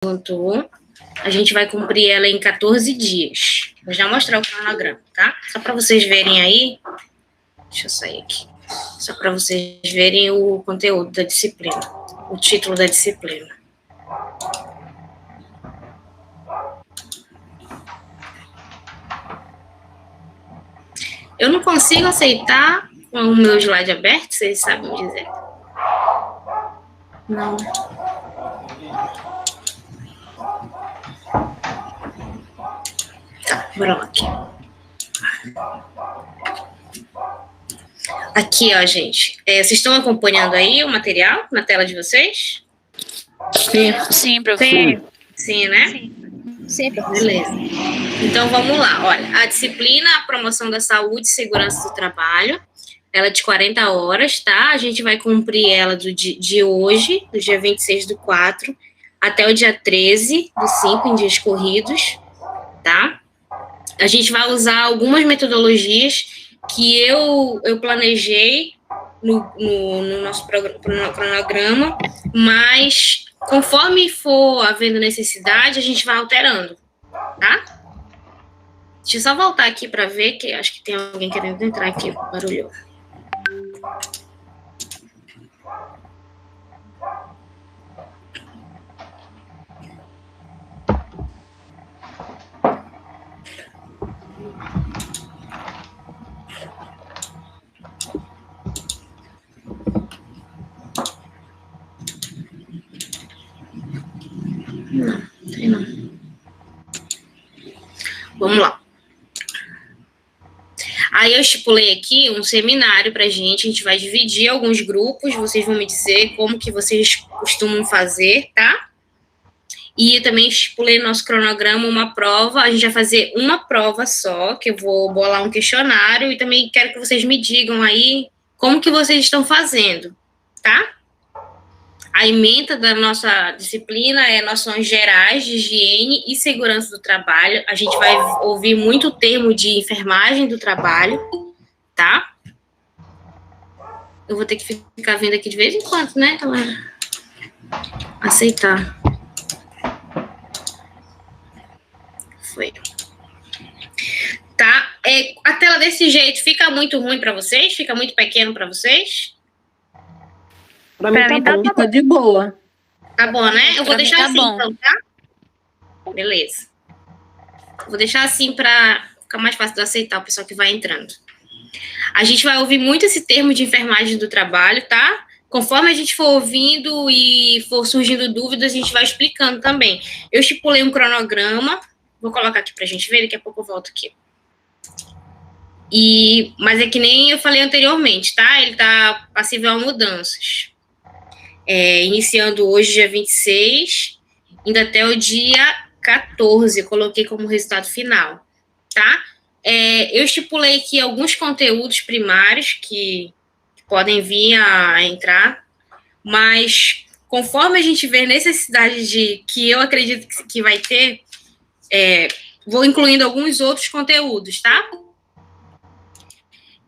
levantou, a gente vai cumprir ela em 14 dias. Vou já mostrar o cronograma, tá? Só para vocês verem aí. Deixa eu sair aqui. Só para vocês verem o conteúdo da disciplina, o título da disciplina. Eu não consigo aceitar com o meu slide aberto, vocês sabem dizer? Não. Tá, bora lá aqui. Aqui, ó, gente. Vocês estão acompanhando aí o material na tela de vocês? Sim. Sim, professor. Sim, né? Sim, professor. Beleza. Então, vamos lá. Olha, a disciplina, a promoção da saúde e segurança do trabalho, ela é de 40 horas, tá? A gente vai cumprir ela de hoje, do dia 26/4, até o dia 13/5, em dias corridos, tá? A gente vai usar algumas metodologias que eu planejei no nosso cronograma, mas conforme for havendo necessidade, a gente vai alterando, tá? Deixa eu só voltar aqui para ver, que acho que tem alguém querendo entrar aqui, barulhou. Não, tem não. Vamos lá. Aí eu estipulei aqui um seminário pra gente, a gente vai dividir alguns grupos, vocês vão me dizer como que vocês costumam fazer, tá? E eu também estipulei no nosso cronograma uma prova, a gente vai fazer uma prova só, que eu vou bolar um questionário, e também quero que vocês me digam aí como que vocês estão fazendo, tá? A ementa da nossa disciplina é noções gerais de higiene e segurança do trabalho. A gente vai ouvir muito o termo de enfermagem do trabalho, tá? Eu vou ter que ficar vendo aqui de vez em quando, né, galera? Aceitar. Foi. Tá? A tela desse jeito fica muito ruim para vocês? Fica muito pequeno para vocês? Pra mim tá bom. Tá de boa. Tá bom, né? Eu vou deixar tá assim, bom. então, tá? Beleza. Vou deixar assim para ficar mais fácil de aceitar o pessoal que vai entrando. A gente vai ouvir muito esse termo de enfermagem do trabalho, tá? Conforme a gente for ouvindo e for surgindo dúvidas, a gente vai explicando também. Eu estipulei um cronograma, vou colocar aqui pra gente ver, daqui a pouco eu volto aqui. Mas é que nem eu falei anteriormente, tá? Ele tá passível a mudanças. Iniciando hoje, dia 26, indo até o dia 14, eu coloquei como resultado final, tá? Eu estipulei aqui alguns conteúdos primários que podem vir a entrar, mas conforme a gente vê necessidade que eu acredito que vai ter, vou incluindo alguns outros conteúdos, tá?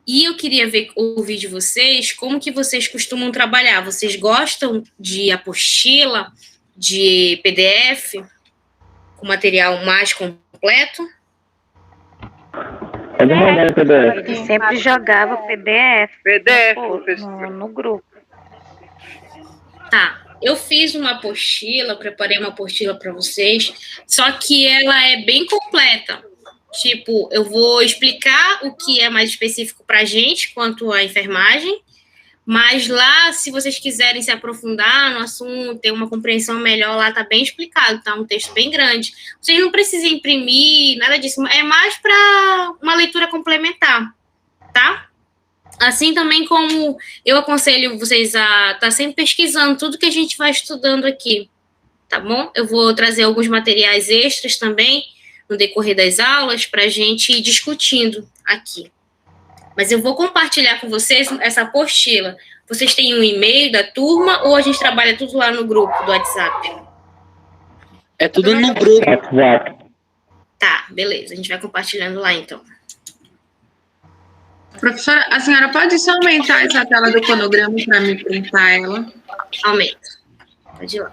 E eu queria ouvir de vocês como que vocês costumam trabalhar. Vocês gostam de apostila, de PDF, com material mais completo? É de maneira PDF. Ele sempre jogava PDF no grupo. Tá. Eu fiz uma apostila, preparei uma apostila para vocês, só que ela é bem completa. Tipo, eu vou explicar o que é mais específico para a gente quanto à enfermagem, mas lá, se vocês quiserem se aprofundar no assunto, ter uma compreensão melhor, lá tá bem explicado, tá? Um texto bem grande. Vocês não precisam imprimir, nada disso, é mais para uma leitura complementar, tá? Assim também como eu aconselho vocês a estar sempre pesquisando tudo que a gente vai estudando aqui, tá bom? Eu vou trazer alguns materiais extras também, no decorrer das aulas, para a gente ir discutindo aqui. Mas eu vou compartilhar com vocês essa apostila. Vocês têm um e-mail da turma ou a gente trabalha tudo lá no grupo do WhatsApp? É tudo no grupo. WhatsApp. Tá, beleza. A gente vai compartilhando lá, então. Professora, a senhora pode só aumentar essa tela do cronograma para me printar ela? Aumenta. Pode ir lá.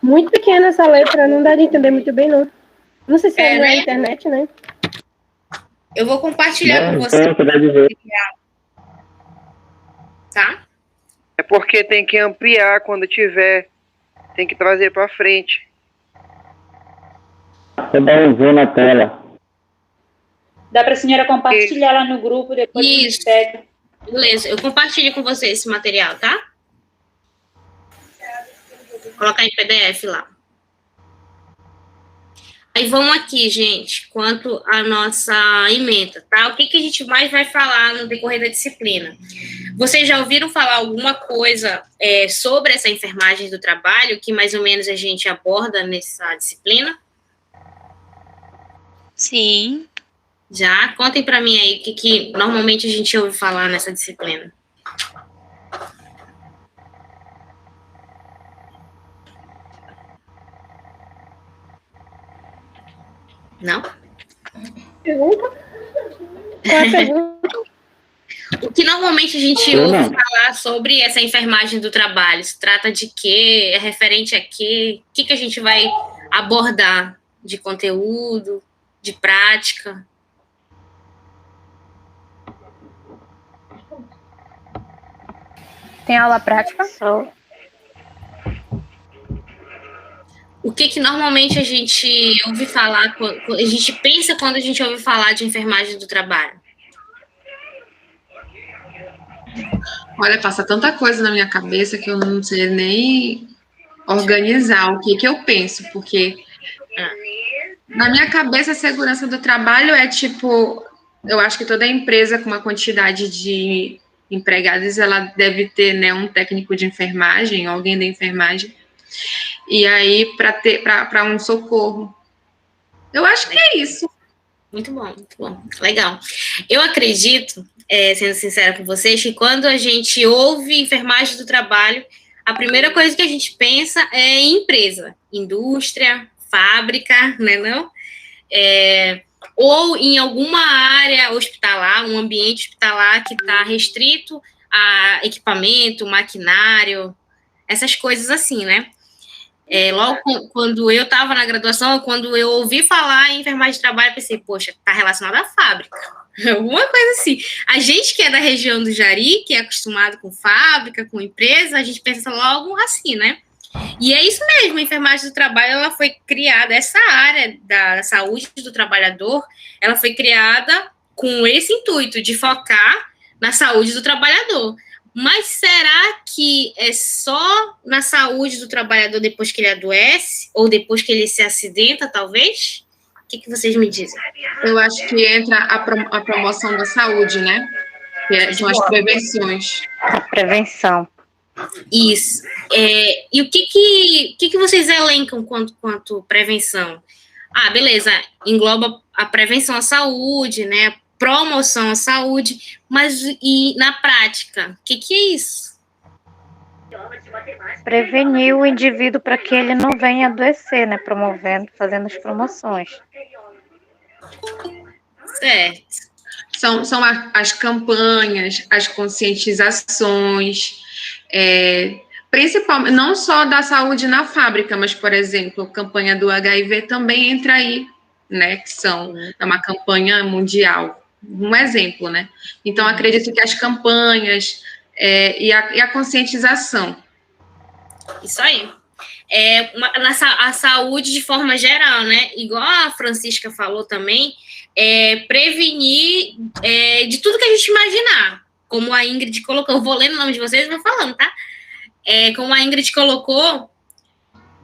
Muito pequena essa letra, não dá de entender muito bem, não. Não sei se é na internet, né? Eu vou compartilhar com você. Tá? É porque tem que ampliar quando tiver. Tem que trazer para frente. Você dá um zoom na tela. Dá para a senhora compartilhar lá no grupo, depois a gente pega. Beleza, eu compartilho com você esse material, tá? Vou colocar em PDF lá. Aí vamos aqui, gente, quanto à nossa ementa, tá? O que a gente mais vai falar no decorrer da disciplina? Vocês já ouviram falar alguma coisa sobre essa enfermagem do trabalho, que mais ou menos a gente aborda nessa disciplina? Sim. Já? Contem para mim aí o que normalmente a gente ouve falar nessa disciplina. Não? Pergunta? Qual é a pergunta? O que normalmente a gente ouve falar sobre essa enfermagem do trabalho? Se trata de quê? É referente a quê? O que a gente vai abordar de conteúdo, de prática? Tem aula prática? O que normalmente a gente ouve falar, a gente pensa quando a gente ouve falar de enfermagem do trabalho? Olha, passa tanta coisa na minha cabeça que eu não sei nem organizar o que eu penso, porque na minha cabeça a segurança do trabalho é tipo, eu acho que toda empresa com uma quantidade de empregados, ela deve ter, né, um técnico de enfermagem, alguém da enfermagem, e aí para um socorro. Eu acho que é isso. Muito bom, muito bom. Legal. Eu acredito, sendo sincera com vocês, que quando a gente ouve enfermagem do trabalho, a primeira coisa que a gente pensa é em empresa, indústria, fábrica, né, não? Ou em alguma área hospitalar, um ambiente hospitalar que está restrito a equipamento, maquinário, essas coisas assim, né? Logo quando eu estava na graduação, quando eu ouvi falar em enfermagem de trabalho, eu pensei, poxa, está relacionado à fábrica. Alguma coisa assim. A gente que é da região do Jari, que é acostumado com fábrica, com empresa, a gente pensa logo assim, né? E é isso mesmo, a enfermagem do trabalho, ela foi criada, essa área da saúde do trabalhador, ela foi criada com esse intuito de focar na saúde do trabalhador. Mas será que é só na saúde do trabalhador depois que ele adoece? Ou depois que ele se acidenta, talvez? O que vocês me dizem? Eu acho que entra a promoção da saúde, né? Que são as prevenções. A prevenção. Isso. E o que vocês elencam quanto prevenção? Ah, beleza, engloba a prevenção à saúde, né? Promoção à saúde, mas e na prática, o que é isso? Prevenir o indivíduo para que ele não venha adoecer, né? Promovendo, fazendo as promoções. Certo. São as campanhas, as conscientizações, principalmente, não só da saúde na fábrica, mas, por exemplo, a campanha do HIV também entra aí, né? Que é uma campanha mundial. Um exemplo, né? Então, acredito que as campanhas e a conscientização. Isso aí. A saúde de forma geral, né? Igual a Francisca falou também, prevenir de tudo que a gente imaginar. Como a Ingrid colocou, eu vou lendo o nome de vocês e vou falando, tá? Como a Ingrid colocou,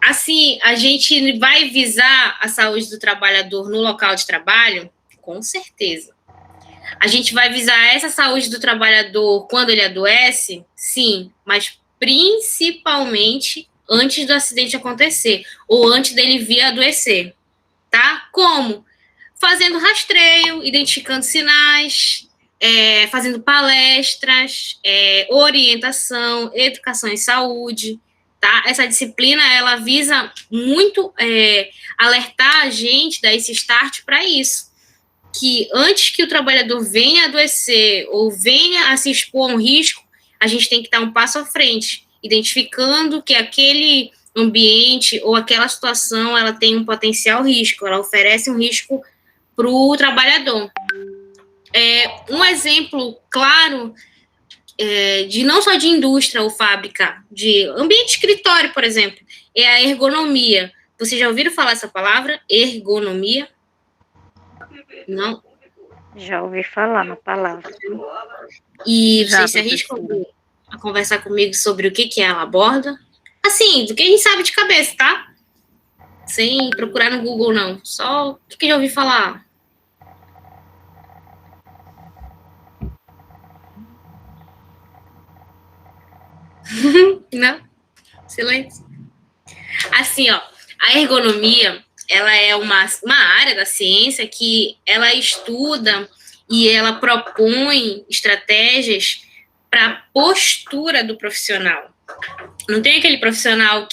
assim, a gente vai visar a saúde do trabalhador no local de trabalho? Com certeza. A gente vai visar essa saúde do trabalhador quando ele adoece? Sim, mas principalmente antes do acidente acontecer, ou antes dele vir a adoecer, tá? Como? Fazendo rastreio, identificando sinais, fazendo palestras, orientação, educação em saúde, tá? Essa disciplina, ela visa muito alertar a gente, dar esse start para isso, que antes que o trabalhador venha a adoecer ou venha a se expor a um risco, a gente tem que dar um passo à frente, identificando que aquele ambiente ou aquela situação ela tem um potencial risco, ela oferece um risco para o trabalhador. Um exemplo claro de não só de indústria ou fábrica, de ambiente de escritório, por exemplo, é a ergonomia. Vocês já ouviram falar essa palavra? Ergonomia? Não? Já ouvi falar na palavra. E vocês se arriscam a conversar comigo sobre o que ela aborda? Assim, do que a gente sabe de cabeça, tá? Sem procurar no Google, não. Só o que eu já ouvi falar. Não? Silêncio. Assim, ó, a ergonomia, ela é uma área da ciência que ela estuda e ela propõe estratégias para a postura do profissional. Não tem aquele profissional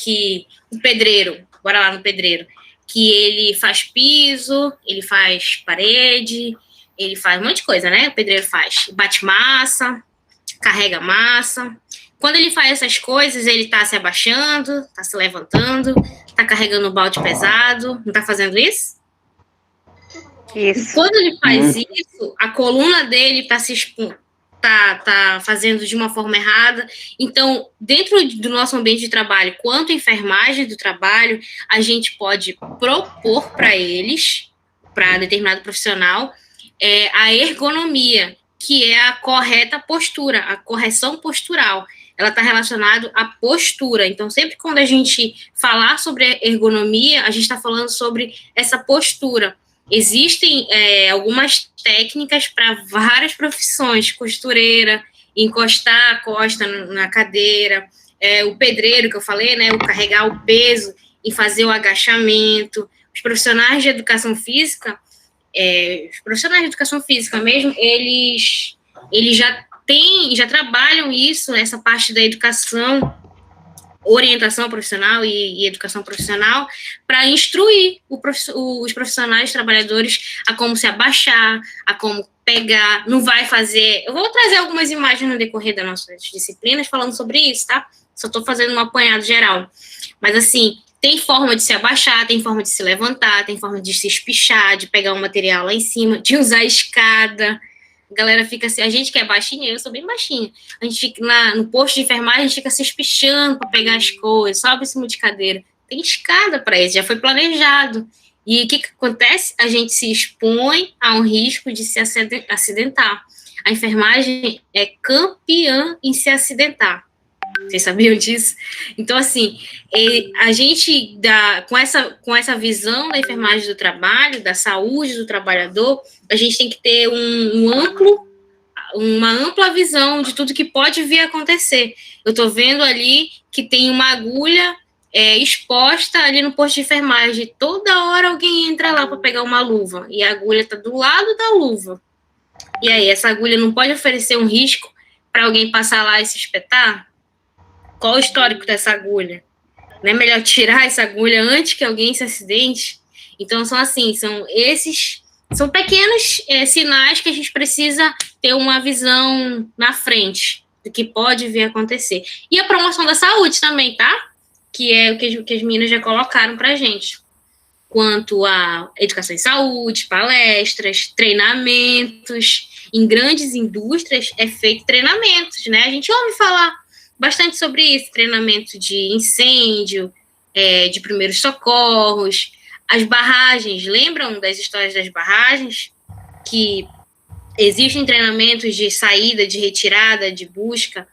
o pedreiro, bora lá no pedreiro, que ele faz piso, ele faz parede, ele faz um monte de coisa, né? O pedreiro faz, bate massa, carrega massa. Quando ele faz essas coisas, ele está se abaixando, está se levantando, está carregando um balde pesado, não está fazendo isso? Isso. E quando ele faz isso, a coluna dele está se expondo, tá fazendo de uma forma errada. Então, dentro do nosso ambiente de trabalho, quanto à enfermagem do trabalho, a gente pode propor para eles, para determinado profissional, a ergonomia, que é a correta postura, a correção postural. Ela está relacionada à postura. Então, sempre quando a gente falar sobre ergonomia, a gente está falando sobre essa postura. Existem algumas técnicas para várias profissões, costureira, encostar a costa na cadeira, o pedreiro que eu falei, né, o carregar o peso e fazer o agachamento. Os profissionais de educação física, mesmo, eles já trabalham isso, essa parte da educação, orientação profissional e educação profissional, para instruir os profissionais, os trabalhadores, a como se abaixar, a como pegar, não vai fazer... Eu vou trazer algumas imagens no decorrer das nossas disciplinas falando sobre isso, tá? Só estou fazendo um apanhado geral. Mas, assim, tem forma de se abaixar, tem forma de se levantar, tem forma de se espichar, de pegar um material lá em cima, de usar escada. A galera fica assim, a gente que é baixinha, eu sou bem baixinha, a gente fica no posto de enfermagem, a gente fica se espichando para pegar as coisas, sobe em cima de cadeira. Tem escada para isso, já foi planejado. E o que acontece? A gente se expõe a um risco de se acidentar. A enfermagem é campeã em se acidentar. Vocês sabiam disso? Então, assim, a gente, com essa visão da enfermagem do trabalho, da saúde do trabalhador, a gente tem que ter uma ampla visão de tudo que pode vir a acontecer. Eu estou vendo ali que tem uma agulha exposta ali no posto de enfermagem. Toda hora alguém entra lá para pegar uma luva, e a agulha está do lado da luva. E aí, essa agulha não pode oferecer um risco para alguém passar lá e se espetar? Qual o histórico dessa agulha? Não é melhor tirar essa agulha antes que alguém se acidente? Então, são pequenos sinais que a gente precisa ter uma visão na frente do que pode vir a acontecer. E a promoção da saúde também, tá? Que é o que as meninas já colocaram pra gente. Quanto a educação em saúde, palestras, treinamentos. Em grandes indústrias é feito treinamentos, né? A gente ouve falar bastante sobre isso, treinamento de incêndio, de primeiros socorros, as barragens. Lembram das histórias das barragens? Que existem treinamentos de saída, de retirada, de busca,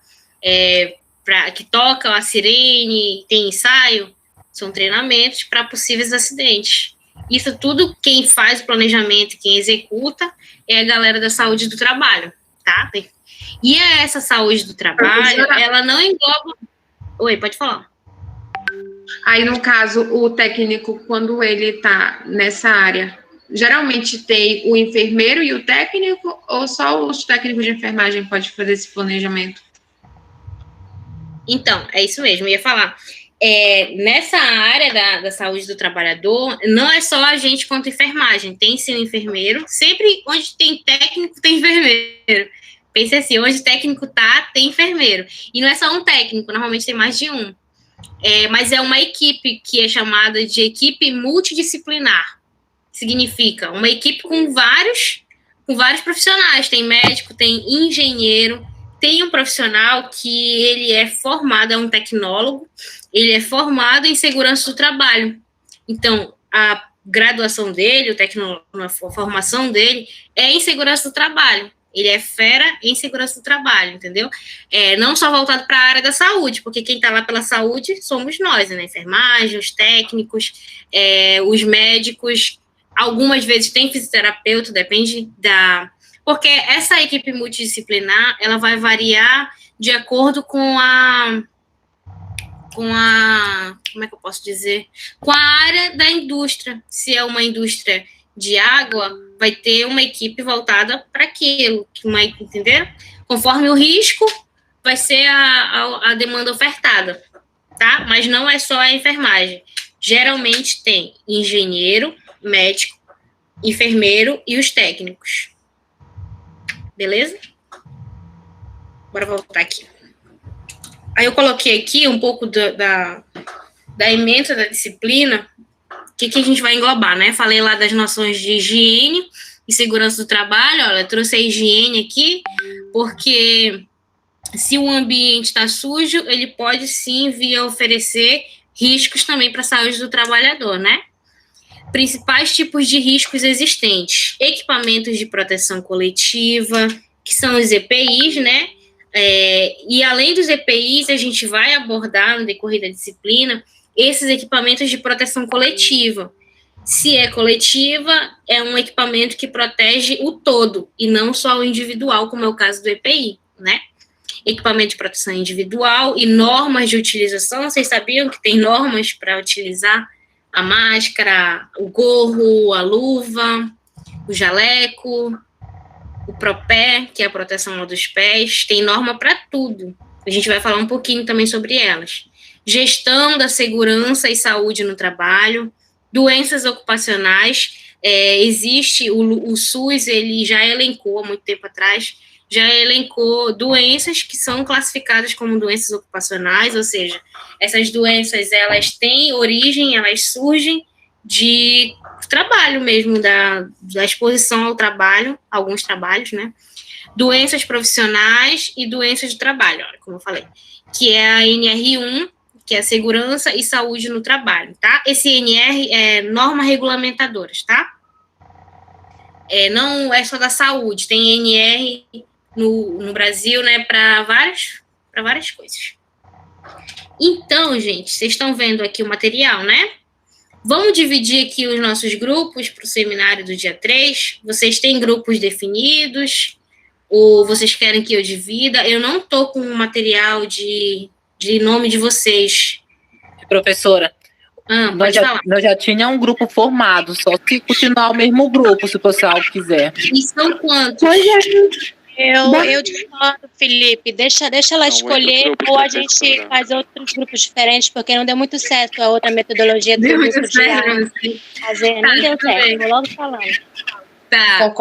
que tocam a sirene, tem ensaio, são treinamentos para possíveis acidentes. Isso tudo, quem faz o planejamento, quem executa, é a galera da saúde do trabalho, tá? E essa saúde do trabalho, ela não engloba... Oi, pode falar. Aí, no caso, o técnico, quando ele está nessa área, geralmente tem o enfermeiro e o técnico, ou só os técnicos de enfermagem podem fazer esse planejamento? Então, é isso mesmo, eu ia falar. Nessa área da saúde do trabalhador, não é só a gente quanto enfermagem, tem sim o enfermeiro, sempre onde tem técnico, tem enfermeiro. Pense assim, onde técnico tá, tem enfermeiro. E não é só um técnico, normalmente tem mais de um. mas é uma equipe que é chamada de equipe multidisciplinar. Significa uma equipe com vários profissionais. Tem médico, tem engenheiro, tem um profissional que ele é formado, é um tecnólogo, ele é formado em segurança do trabalho. Então, a graduação dele, a formação dele é em segurança do trabalho. Ele é fera em segurança do trabalho, entendeu? Não só voltado para a área da saúde, porque quem está lá pela saúde somos nós, né? Enfermagem, os técnicos, os médicos. Algumas vezes tem fisioterapeuta, depende da... Porque essa equipe multidisciplinar, ela vai variar de acordo com a... Como é que eu posso dizer? Com a área da indústria. Se é uma indústria de água, vai ter uma equipe voltada para aquilo, entendeu? Conforme o risco, vai ser a demanda ofertada, tá? Mas não é só a enfermagem. Geralmente tem engenheiro, médico, enfermeiro e os técnicos. Beleza? Bora voltar aqui. Aí eu coloquei aqui um pouco da ementa da disciplina, o que a gente vai englobar, né? Falei lá das noções de higiene e segurança do trabalho. Olha, eu trouxe a higiene aqui, porque se o ambiente está sujo, ele pode sim vir a oferecer riscos também para a saúde do trabalhador, né? Principais tipos de riscos existentes: equipamentos de proteção coletiva, que são os EPIs, né? E além dos EPIs, a gente vai abordar no decorrer da disciplina esses equipamentos de proteção coletiva. Se é coletiva, é um equipamento que protege o todo e não só o individual, como é o caso do EPI, né? Equipamento de proteção individual e normas de utilização. Vocês sabiam que tem normas para utilizar a máscara, o gorro, a luva, o jaleco, o propé, que é a proteção dos pés. Tem norma para tudo. A gente vai falar um pouquinho também sobre elas. Gestão da segurança e saúde no trabalho, doenças ocupacionais. Existe o SUS, ele já elencou há muito tempo atrás, já elencou doenças que são classificadas como doenças ocupacionais, ou seja, essas doenças, elas têm origem, elas surgem de trabalho mesmo, da exposição ao trabalho, alguns trabalhos, né? Doenças profissionais e doenças de trabalho, olha, como eu falei, que é a NR1, que é segurança e saúde no trabalho, tá? Esse NR é norma regulamentadoras, tá? Não é só da saúde, tem NR no Brasil, né, para várias coisas. Então, gente, vocês estão vendo aqui o material, né? Vamos dividir aqui os nossos grupos para o seminário do dia 3. Vocês têm grupos definidos? Ou vocês querem que eu divida? Eu não estou com o material de nome de vocês. Professora, nós já tinha um grupo formado, só que continuar o mesmo grupo, se o pessoal quiser. E são quantos? Eu discordo, Felipe. Deixa ela escolher, ou a gente faz outros grupos diferentes, porque não deu muito certo a outra metodologia do grupo de fazer. Não deu certo, vou logo falando. Tá.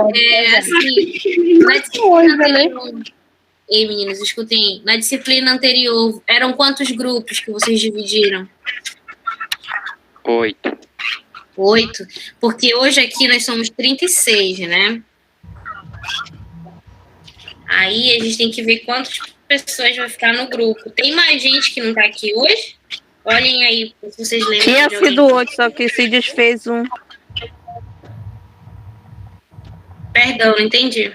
Assim, na disciplina anterior, meninos, escutem. Na disciplina anterior, eram quantos grupos que vocês dividiram? 8. 8? Porque hoje aqui nós somos 36, né? Aí a gente tem que ver quantas pessoas vai ficar no grupo. Tem mais gente que não tá aqui hoje? Olhem aí, se vocês lembram. Tinha sido 8, só que se desfez um. Perdão, não entendi.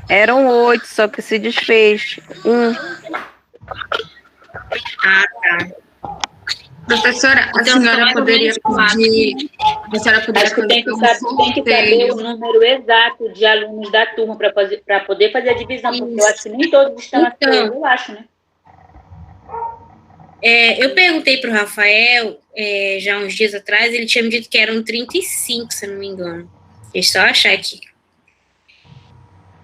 Eram 8, só que se desfez um. Ah, tá. Professora, a senhora poderia pedir... A senhora poderia Acho que tem que saber o número exato de alunos da turma para poder fazer a divisão, porque eu acho que nem todos estão aqui, eu acho, né? Eu perguntei para o Rafael, já uns dias atrás, ele tinha me dito que eram 35, se eu não me engano. Deixa eu só achar aqui.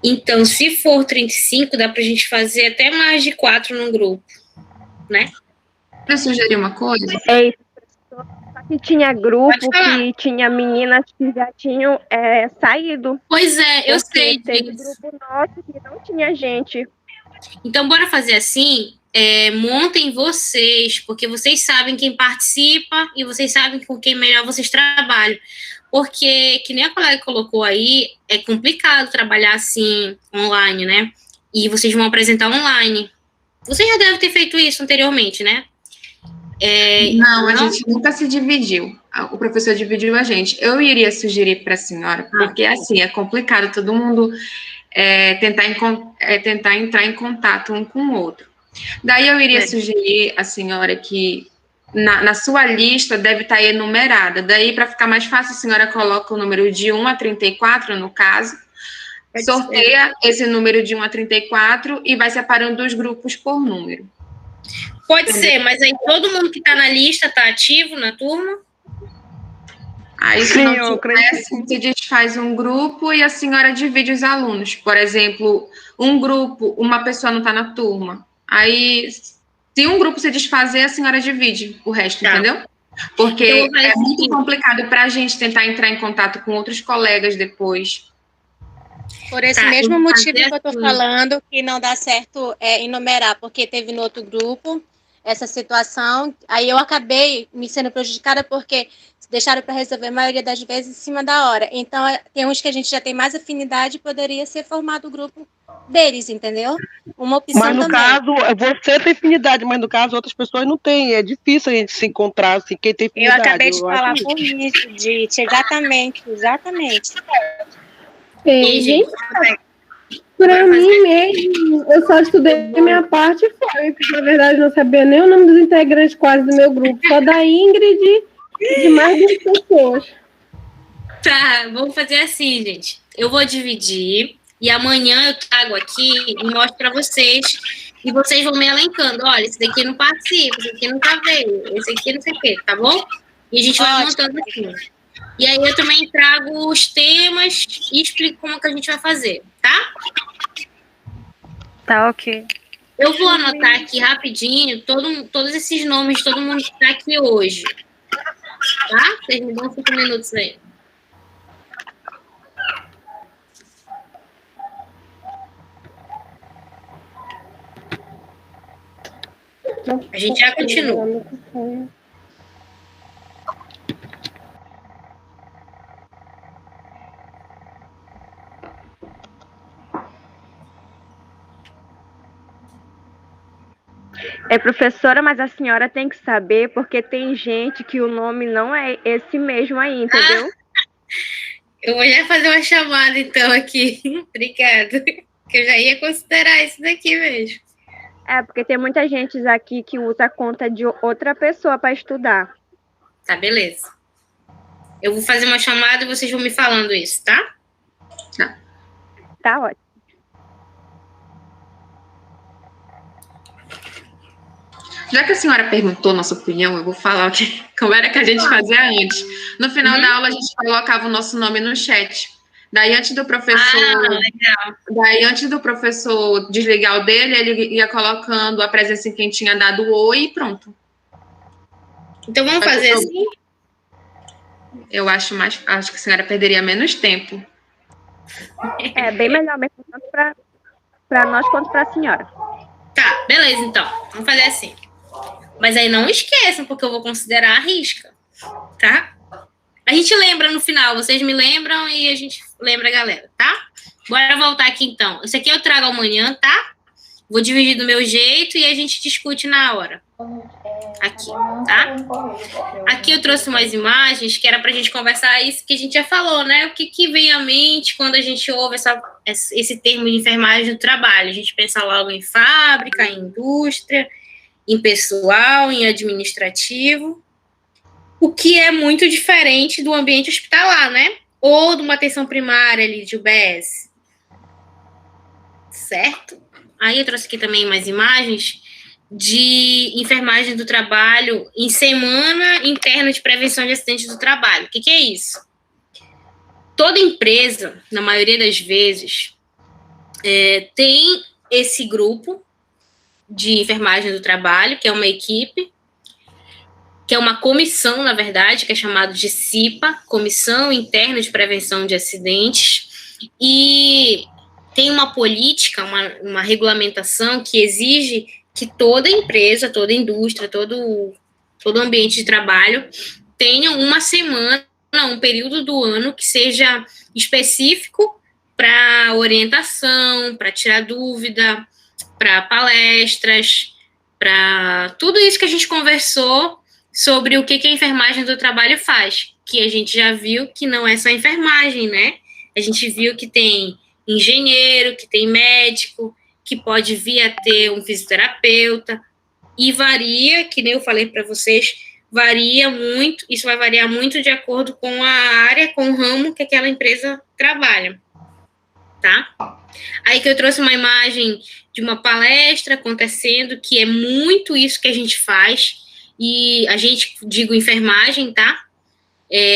Então, se for 35, dá para a gente fazer até mais de 4 no grupo, né? Eu sugeri uma coisa? Só que tinha grupo que tinha meninas que já tinham saído. Pois é, eu sei disso. Teve grupo nosso que não tinha gente. Então, bora fazer assim, montem vocês, porque vocês sabem quem participa e vocês sabem com quem melhor vocês trabalham. Porque, que nem a colega colocou aí, é complicado trabalhar assim, online, né? E vocês vão apresentar online. Você já deve ter feito isso anteriormente, né? Não, a gente nunca se dividiu. O professor dividiu a gente. Eu iria sugerir para a senhora, porque assim, é complicado todo mundo tentar entrar em contato um com o outro. Daí eu iria sugerir à senhora que na sua lista deve estar enumerada. Daí, para ficar mais fácil, a senhora coloca o número de 1 a 34, no caso, sorteia esse número de 1 a 34 e vai separando os grupos por número. Pode ser, mas aí todo mundo que está na lista está ativo na turma? Aí, se não tiver, você desfaz um grupo e a senhora divide os alunos. Por exemplo, um grupo, uma pessoa não está na turma. Aí, se um grupo se desfazer, a senhora divide o resto, entendeu? Porque é muito complicado para a gente tentar entrar em contato com outros colegas depois. Por esse mesmo motivo que eu estou falando, que não dá certo enumerar, porque teve no outro grupo essa situação, aí eu acabei me sendo prejudicada porque deixaram para resolver a maioria das vezes em cima da hora. Então, tem uns que a gente já tem mais afinidade e poderia ser formado o grupo deles, entendeu? Uma opção mas no também. caso, você tem afinidade, mas no caso outras pessoas não têm. É difícil a gente se encontrar, assim, quem tem afinidade. Eu acabei de falar por isso, Dite, exatamente. Gente, para mim mesmo, eu só estudei minha parte e foi, porque na verdade não sabia nem o nome dos integrantes quase do meu grupo, só da Ingrid e de mais 2 pessoas. Tá, vamos fazer assim, gente. Eu vou dividir e amanhã eu trago aqui e mostro para vocês e vocês vão me elencando. Olha, esse daqui não participa, esse daqui não tá vendo, esse aqui não sei o quê, tá bom? E a gente vai montando assim. E aí eu também trago os temas e explico como que a gente vai fazer, tá? Tá, ok. Eu vou anotar aqui rapidinho todos esses nomes de todo mundo que tá aqui hoje. Tá? Vocês me dão 5 minutos aí. A gente já continua. Professora, mas a senhora tem que saber, porque tem gente que o nome não é esse mesmo aí, entendeu? Eu vou já fazer uma chamada, então, aqui. Obrigada. Que eu já ia considerar isso daqui mesmo. Porque tem muita gente aqui que usa a conta de outra pessoa para estudar. Tá, beleza. Eu vou fazer uma chamada e vocês vão me falando isso, tá? Tá ótimo. Já que a senhora perguntou nossa opinião, eu vou falar como era que a gente fazia antes. No final da aula, a gente colocava o nosso nome no chat. Daí, antes do professor desligar o dele, ele ia colocando a presença em quem tinha dado o oi e pronto. Então, vamos fazer assim? Eu acho que a senhora perderia menos tempo. Bem melhor mesmo, tanto para nós quanto para a senhora. Tá, beleza, então. Vamos fazer assim. Mas aí não esqueçam, porque eu vou considerar a risca, tá? A gente lembra no final, vocês me lembram e a gente lembra a galera, tá? Bora voltar aqui, então. Isso aqui eu trago amanhã, tá? Vou dividir do meu jeito e a gente discute na hora. Aqui, tá? Aqui eu trouxe umas imagens que era pra gente conversar isso que a gente já falou, né? O que vem à mente quando a gente ouve esse termo de enfermagem do trabalho? A gente pensa logo em fábrica, em indústria, em pessoal, em administrativo, o que é muito diferente do ambiente hospitalar, né? Ou de uma atenção primária ali de UBS. Certo? Aí eu trouxe aqui também mais imagens de enfermagem do trabalho em semana interna de prevenção de acidentes do trabalho. O que é isso? Toda empresa, na maioria das vezes, tem esse grupo de enfermagem do trabalho, que é uma equipe, que é uma comissão, na verdade, que é chamado de CIPA, Comissão Interna de Prevenção de Acidentes, e tem uma política, uma regulamentação que exige que toda empresa, toda indústria, todo ambiente de trabalho tenha uma semana, um período do ano que seja específico para orientação, para tirar dúvida, para palestras, para tudo isso que a gente conversou sobre o que a enfermagem do trabalho faz, que a gente já viu que não é só enfermagem, né? A gente viu que tem engenheiro, que tem médico, que pode vir a ter um fisioterapeuta, e varia, que nem eu falei para vocês, varia muito, isso vai variar muito de acordo com a área, com o ramo que aquela empresa trabalha, tá? Aí que eu trouxe uma imagem de uma palestra acontecendo, que é muito isso que a gente faz, e a gente, digo enfermagem, tá?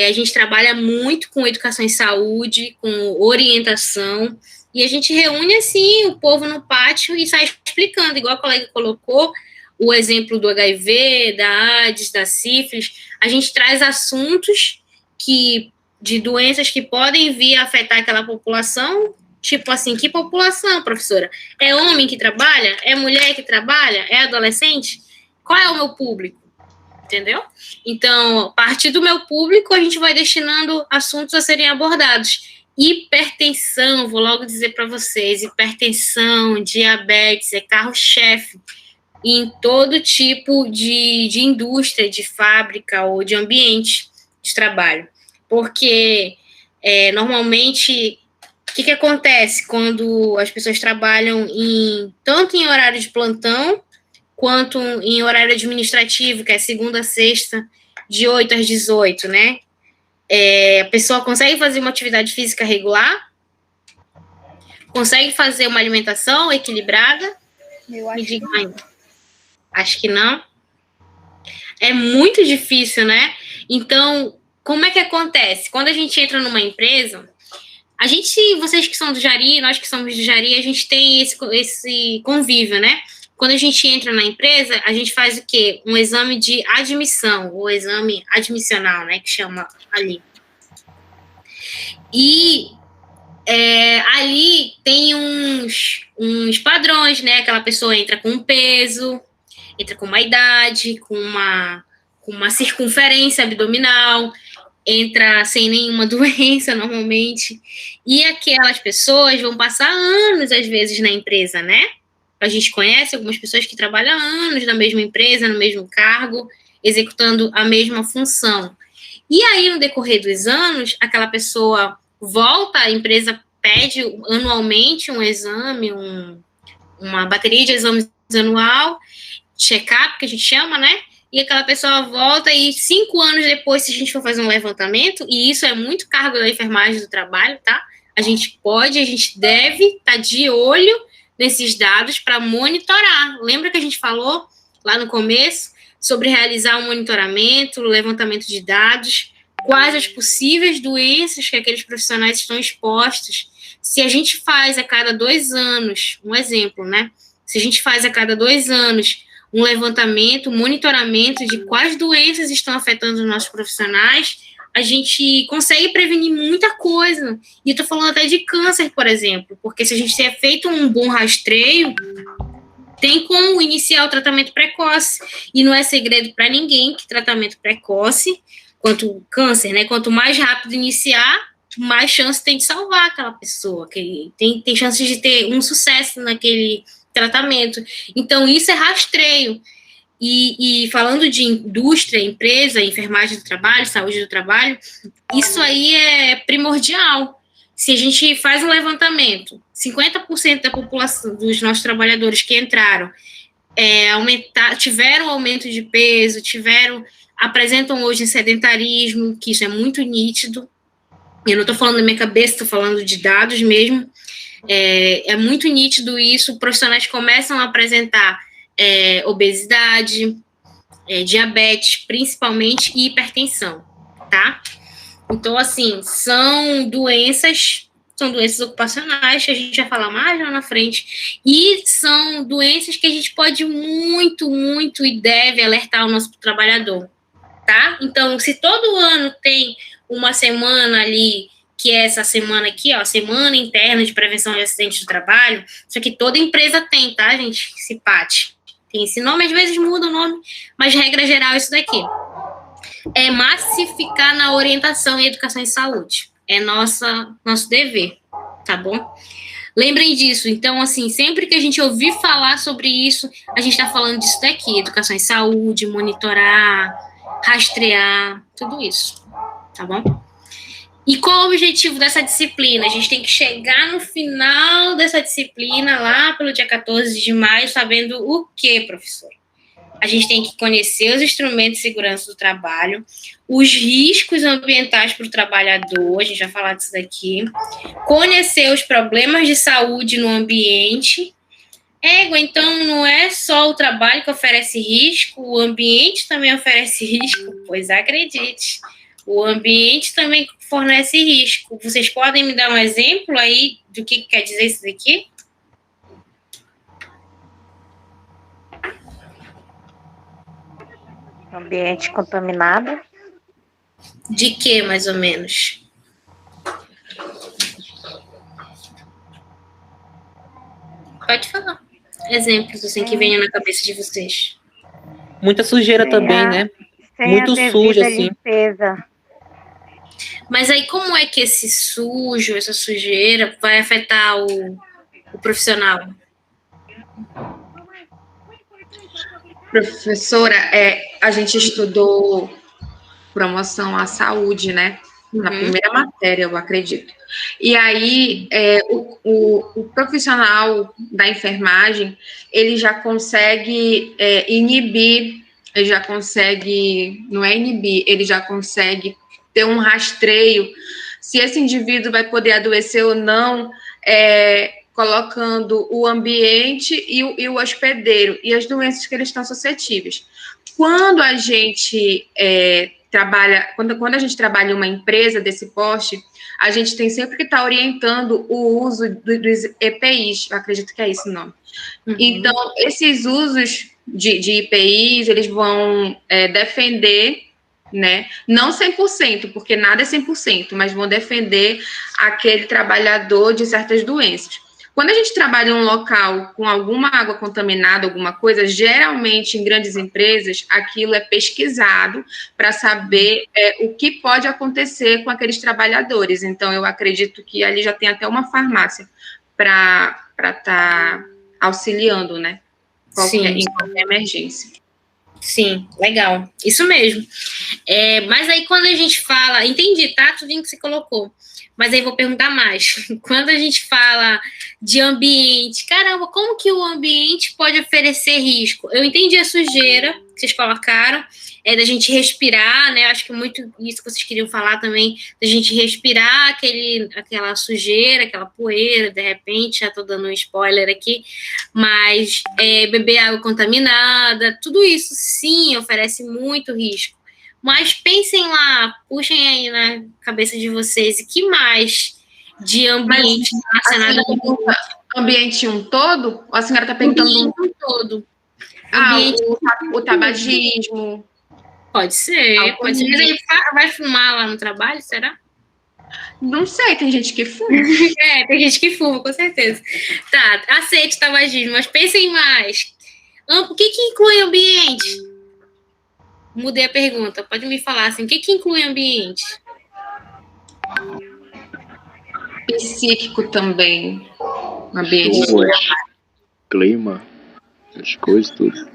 A gente trabalha muito com educação em saúde, com orientação, e a gente reúne, assim, o povo no pátio e sai explicando, igual a colega colocou, o exemplo do HIV, da AIDS, da sífilis. A gente traz assuntos de doenças que podem vir a afetar aquela população, tipo assim, que população, professora? É homem que trabalha? É mulher que trabalha? É adolescente? Qual é o meu público? Entendeu? Então, a partir do meu público, a gente vai destinando assuntos a serem abordados. Hipertensão, vou logo dizer para vocês, hipertensão, diabetes, é carro-chefe em todo tipo de indústria, de fábrica ou de ambiente de trabalho. Porque, normalmente, o que acontece quando as pessoas trabalham tanto em horário de plantão, quanto em horário administrativo, que é segunda a sexta, de 8 às 18, né? A pessoa consegue fazer uma atividade física regular? Consegue fazer uma alimentação equilibrada? Eu acho Me diga ainda. Acho que não. É muito difícil, né? Então, como é que acontece? Quando a gente entra numa empresa, vocês que são do Jari, nós que somos do Jari, a gente tem esse convívio, né? Quando a gente entra na empresa, a gente faz o quê? Um exame de admissão, ou exame admissional, né? Que chama ali. E ali tem uns padrões, né? Aquela pessoa entra com um peso, entra com uma idade, com uma circunferência abdominal, entra sem nenhuma doença, normalmente. E aquelas pessoas vão passar anos, às vezes, na empresa, né? A gente conhece algumas pessoas que trabalham há anos na mesma empresa, no mesmo cargo, executando a mesma função. E aí, no decorrer dos anos, aquela pessoa volta, a empresa pede anualmente um exame, uma bateria de exames anual, check-up, que a gente chama, né? E aquela pessoa volta e 5 anos depois, se a gente for fazer um levantamento, e isso é muito cargo da enfermagem do trabalho, tá? A gente deve estar de olho nesses dados para monitorar. Lembra que a gente falou lá no começo sobre realizar um monitoramento, levantamento de dados, quais as possíveis doenças que aqueles profissionais estão expostos. Se a gente faz a cada 2 anos, um exemplo, né? Se a gente faz a cada 2 anos um levantamento, um monitoramento de quais doenças estão afetando os nossos profissionais, a gente consegue prevenir muita coisa. E eu tô falando até de câncer, por exemplo, porque se a gente tiver feito um bom rastreio, tem como iniciar o tratamento precoce. E não é segredo para ninguém que tratamento precoce, quanto câncer, né? Quanto mais rápido iniciar, mais chance tem de salvar aquela pessoa, que tem chances de ter um sucesso naquele tratamento. Então, isso é rastreio. E falando de indústria, empresa, enfermagem do trabalho, saúde do trabalho, isso aí é primordial. Se a gente faz um levantamento, 50% da população, dos nossos trabalhadores que entraram, tiveram aumento de peso, apresentam hoje sedentarismo, que isso é muito nítido. Eu não estou falando da minha cabeça, estou falando de dados mesmo. É muito nítido isso. Profissionais começam a apresentar obesidade, diabetes, principalmente, e hipertensão, tá? Então, assim, são doenças ocupacionais, que a gente vai falar mais lá na frente, e são doenças que a gente pode muito, muito e deve alertar o nosso trabalhador, tá? Então, se todo ano tem uma semana ali, que é essa semana aqui, ó, Semana Interna de Prevenção de Acidentes do Trabalho, isso aqui toda empresa tem, tá, gente? CIPAT. tem esse nome, às vezes muda o nome, mas regra geral é isso daqui. É massificar na orientação em educação e saúde. É nosso dever, tá bom? Lembrem disso. Então, assim, sempre que a gente ouvir falar sobre isso, a gente está falando disso daqui. Educação e saúde, monitorar, rastrear, tudo isso, tá bom? E qual o objetivo dessa disciplina? A gente tem que chegar no final dessa disciplina, lá pelo dia 14 de maio, sabendo o quê, professor? A gente tem que conhecer os instrumentos de segurança do trabalho, os riscos ambientais para o trabalhador, a gente vai falar disso daqui, conhecer os problemas de saúde no ambiente. Então não é só o trabalho que oferece risco, o ambiente também oferece risco, pois acredite. O ambiente também fornece risco. Vocês podem me dar um exemplo aí do que quer dizer isso daqui? Ambiente contaminado. De que, mais ou menos? Pode falar. Exemplos, assim, que venham na cabeça de vocês. Muita sujeira também, né? Muito sujo, assim. Limpeza. Mas aí, como é que esse sujo, essa sujeira, vai afetar o profissional? Professora, a gente estudou promoção à saúde, né? Na primeira matéria, eu acredito. E aí, o profissional da enfermagem, ele já consegue inibir, ele já consegue, não é inibir, ele já consegue ter um rastreio se esse indivíduo vai poder adoecer ou não, colocando o ambiente e o hospedeiro e as doenças que eles estão suscetíveis. Quando a gente quando a gente trabalha em uma empresa desse porte, a gente tem sempre que estar orientando o uso dos EPIs, eu acredito que é esse o nome. Então, esses usos de EPIs, eles vão defender, né? Não 100%, porque nada é 100%, mas vão defender aquele trabalhador de certas doenças. Quando a gente trabalha em um local com alguma água contaminada, alguma coisa, geralmente em grandes empresas, aquilo é pesquisado para saber o que pode acontecer com aqueles trabalhadores. Então, eu acredito que ali já tem até uma farmácia para estar auxiliando, né? Em qualquer emergência. Sim, legal. Isso mesmo. Mas aí quando a gente fala... Entendi, tá? Tudo que você colocou. Mas aí vou perguntar mais. Quando a gente fala de ambiente, caramba, como que o ambiente pode oferecer risco? Eu entendi a sujeira que vocês colocaram, da gente respirar, né? Acho que muito isso que vocês queriam falar também, da gente respirar aquela sujeira, aquela poeira, de repente, já tô dando um spoiler aqui, mas beber água contaminada, tudo isso sim oferece muito risco. Mas pensem lá, puxem aí na cabeça de vocês, e que mais de ambiente relacionado ao ambiente um todo? Ou a senhora está perguntando um todo? O tabagismo. Pode ser, pode ser. Mas ele vai fumar lá no trabalho, será? Não sei, tem gente que fuma. Tem gente que fuma, com certeza. Tá, aceite tabagismo, mas pensem mais. O que inclui ambiente? Mudei a pergunta. Pode me falar assim, o que inclui ambiente? Psíquico também. Ambiente. Clima. As coisas, tudo.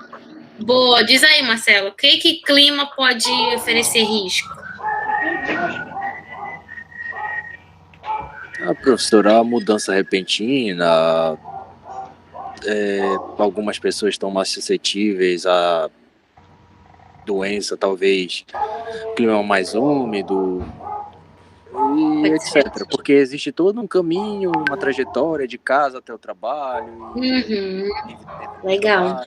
Boa, diz aí, Marcelo. O que clima pode oferecer risco? Professora, a mudança repentina, algumas pessoas estão mais suscetíveis a doença, talvez clima mais úmido e etc. Porque existe todo um caminho, uma trajetória de casa até o trabalho. Legal.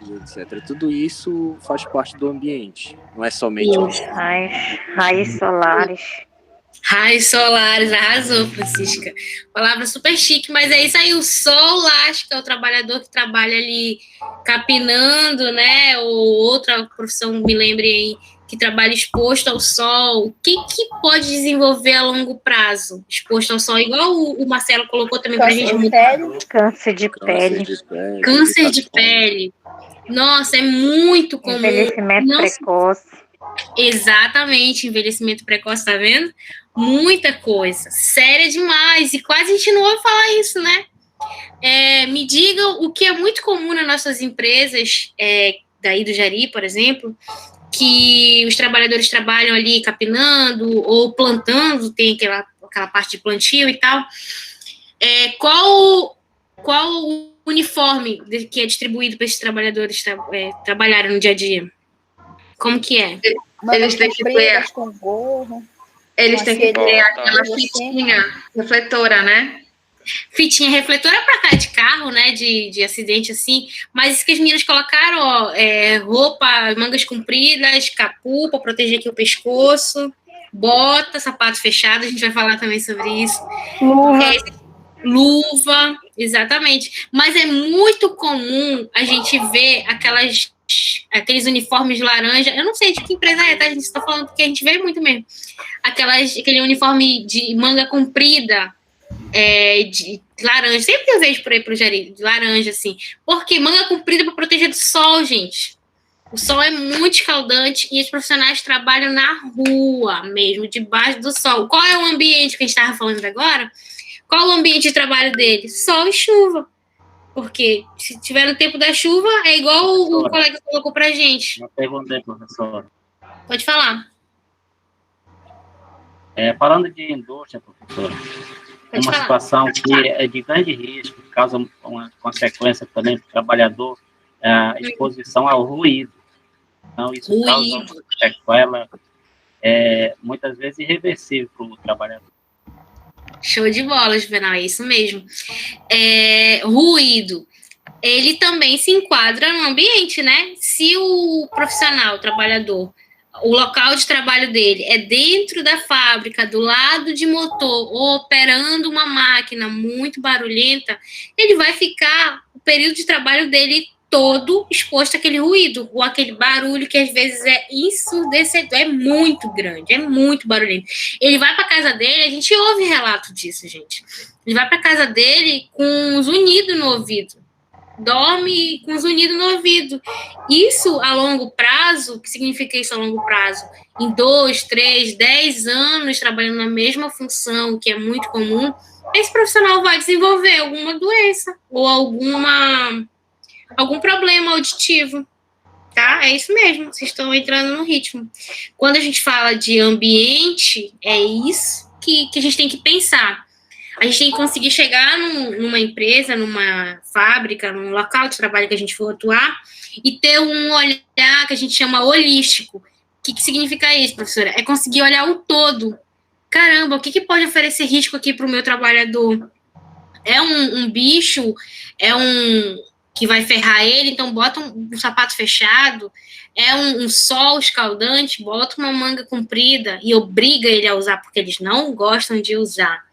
E etc. Tudo isso faz parte do ambiente. Não é somente raios solares. Raios solares, arrasou, Francisca. Palavra super chique, mas é isso aí, o sol, acho que é o trabalhador que trabalha ali capinando, né? Ou outra profissão, me lembre aí, que trabalha exposto ao sol, o que pode desenvolver a longo prazo? Exposto ao sol, igual o Marcelo colocou também para a gente. Câncer de pele. Câncer de pele. Nossa, é muito comum. Envelhecimento precoce. Exatamente, envelhecimento precoce, tá vendo? Muita coisa, séria demais, e quase a gente não ouve falar isso, né? Me digam o que é muito comum nas nossas empresas, daí do Jari, por exemplo, que os trabalhadores trabalham ali capinando ou plantando, tem aquela parte de plantio e tal. Qual o uniforme que é distribuído para esses trabalhadores trabalharem no dia a dia? Como que é? Eles têm que ter com gorro. Eles têm que ter aquela fitinha refletora, né? Fitinha refletora para cara de carro, né? De acidente assim. Mas isso que as meninas colocaram, roupa, mangas compridas, capu para proteger aqui o pescoço, bota, sapato fechado, a gente vai falar também sobre isso. Luva, exatamente. Mas é muito comum a gente ver aqueles uniformes laranja. Eu não sei de que empresa tá? A gente está falando porque a gente vê muito mesmo. Aquele uniforme de manga comprida, de laranja. Sempre que eu vejo por aí pro Jari, de laranja, assim. Porque manga comprida para proteger do sol, gente. O sol é muito escaldante e os profissionais trabalham na rua mesmo, debaixo do sol. Qual é o ambiente que a gente estava falando agora? Qual o ambiente de trabalho dele? Sol e chuva. Porque se tiver no tempo da chuva, é igual o colega colocou pra gente. Uma pergunta aí, professora. Pode falar. Falando de indústria, professora, uma situação que é de grande risco, causa uma consequência também para o trabalhador, a exposição ao ruído. Então, isso causa uma sequela, muitas vezes irreversível para o trabalhador. Show de bola, Juvenal, é isso mesmo. Ruído, ele também se enquadra no ambiente, né? Se o profissional, o trabalhador, o local de trabalho dele é dentro da fábrica, do lado de motor, ou operando uma máquina muito barulhenta, ele vai ficar o período de trabalho dele todo exposto àquele ruído, ou aquele barulho que às vezes é ensurdecedor, é muito grande, é muito barulhento. Ele vai para casa dele, a gente ouve relato disso, gente. Ele vai para casa dele com um zunido no ouvido, dorme com zunido no ouvido. Isso a longo prazo, o que significa isso a longo prazo? Em 2, 3, 10 anos trabalhando na mesma função, que é muito comum, esse profissional vai desenvolver alguma doença ou algum problema auditivo, tá? É isso mesmo, vocês estão entrando no ritmo. Quando a gente fala de ambiente, é isso que a gente tem que pensar. A gente tem que conseguir chegar numa empresa, numa fábrica, num local de trabalho que a gente for atuar e ter um olhar que a gente chama holístico. O que significa isso, professora? É conseguir olhar o todo. Caramba, o que pode oferecer risco aqui para o meu trabalhador? É um bicho? É que vai ferrar ele, então bota um sapato fechado, um sol escaldante, bota uma manga comprida e obriga ele a usar, porque eles não gostam de usar.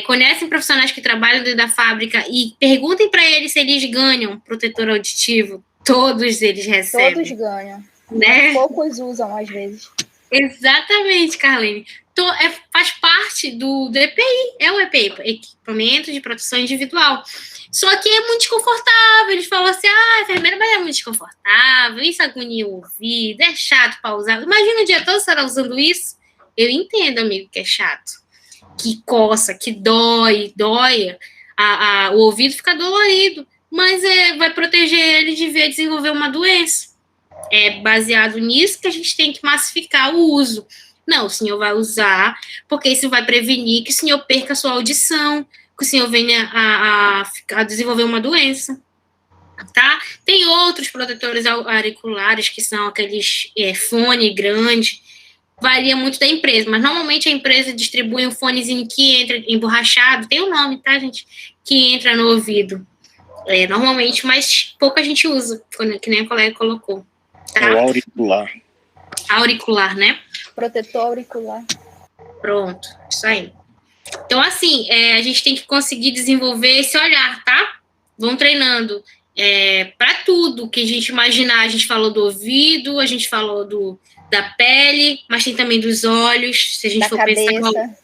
Conhecem profissionais que trabalham dentro da fábrica e perguntem para eles se eles ganham protetor auditivo. Todos eles recebem. Todos ganham. Né? Poucos usam, às vezes. Exatamente, Carlene. Então, faz parte do EPI, é o EPI, Equipamento de Proteção Individual. Só que é muito desconfortável. Eles falam assim, enfermeira, mas é muito desconfortável, isso agonia o ouvido, é chato para usar. Imagina o dia todo você usando isso. Eu entendo, amigo, que é chato. Que coça, que dói. O ouvido fica dolorido. Mas vai proteger ele de desenvolver uma doença. É baseado nisso que a gente tem que massificar o uso. Não, o senhor vai usar, porque isso vai prevenir que o senhor perca a sua audição, que o senhor venha a desenvolver uma doença, tá? Tem outros protetores auriculares, que são aqueles fone grande, varia muito da empresa, mas normalmente a empresa distribui um fonezinho que entra emborrachado, tem um nome, tá, gente? Que entra no ouvido. Normalmente, mas pouca gente usa, que nem a colega colocou. Tá? O auricular. Auricular, né? Protetor auricular. Pronto, isso aí. Então, assim, a gente tem que conseguir desenvolver esse olhar, tá? Vão treinando para tudo que a gente imaginar. A gente falou do ouvido, a gente falou da pele, mas tem também dos olhos, se a gente for pensar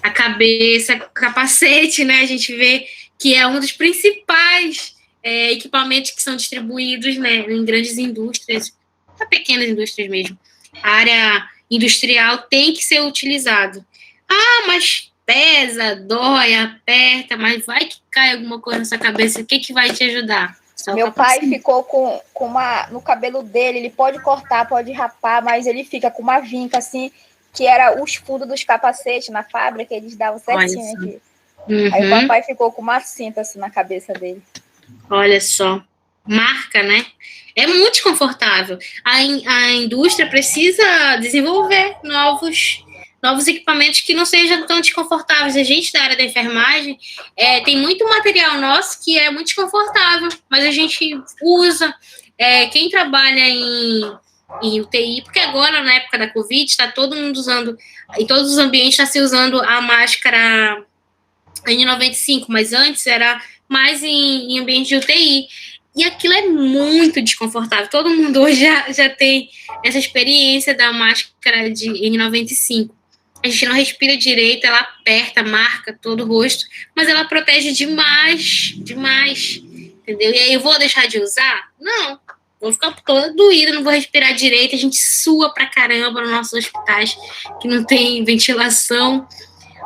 a cabeça, capacete, né? A gente vê que é um dos principais equipamentos que são distribuídos, né, em grandes indústrias, pequenas indústrias mesmo. A área industrial tem que ser utilizado. Ah, mas pesa, dói, aperta, mas vai que cai alguma coisa na sua cabeça, o que vai te ajudar? Meu pai ficou com uma... No cabelo dele, ele pode cortar, pode rapar, mas ele fica com uma vinca, assim, que era os fundos dos capacetes na fábrica, eles davam certinho aqui. Aí o papai ficou com uma cinta, assim, na cabeça dele. Olha só. Marca, né? É muito desconfortável. A indústria precisa desenvolver novos equipamentos que não sejam tão desconfortáveis. A gente da área da enfermagem tem muito material nosso que é muito desconfortável, mas a gente usa. Quem trabalha em UTI, porque agora, na época da Covid, está todo mundo usando, em todos os ambientes está se usando a máscara N95, mas antes era mais em ambiente de UTI. E aquilo é muito desconfortável. Todo mundo hoje já tem essa experiência da máscara de N95. A gente não respira direito, ela aperta, marca todo o rosto, mas ela protege demais, entendeu? E aí eu vou deixar de usar? Não. Vou ficar toda doída, não vou respirar direito. A gente sua pra caramba nos nossos hospitais, que não tem ventilação.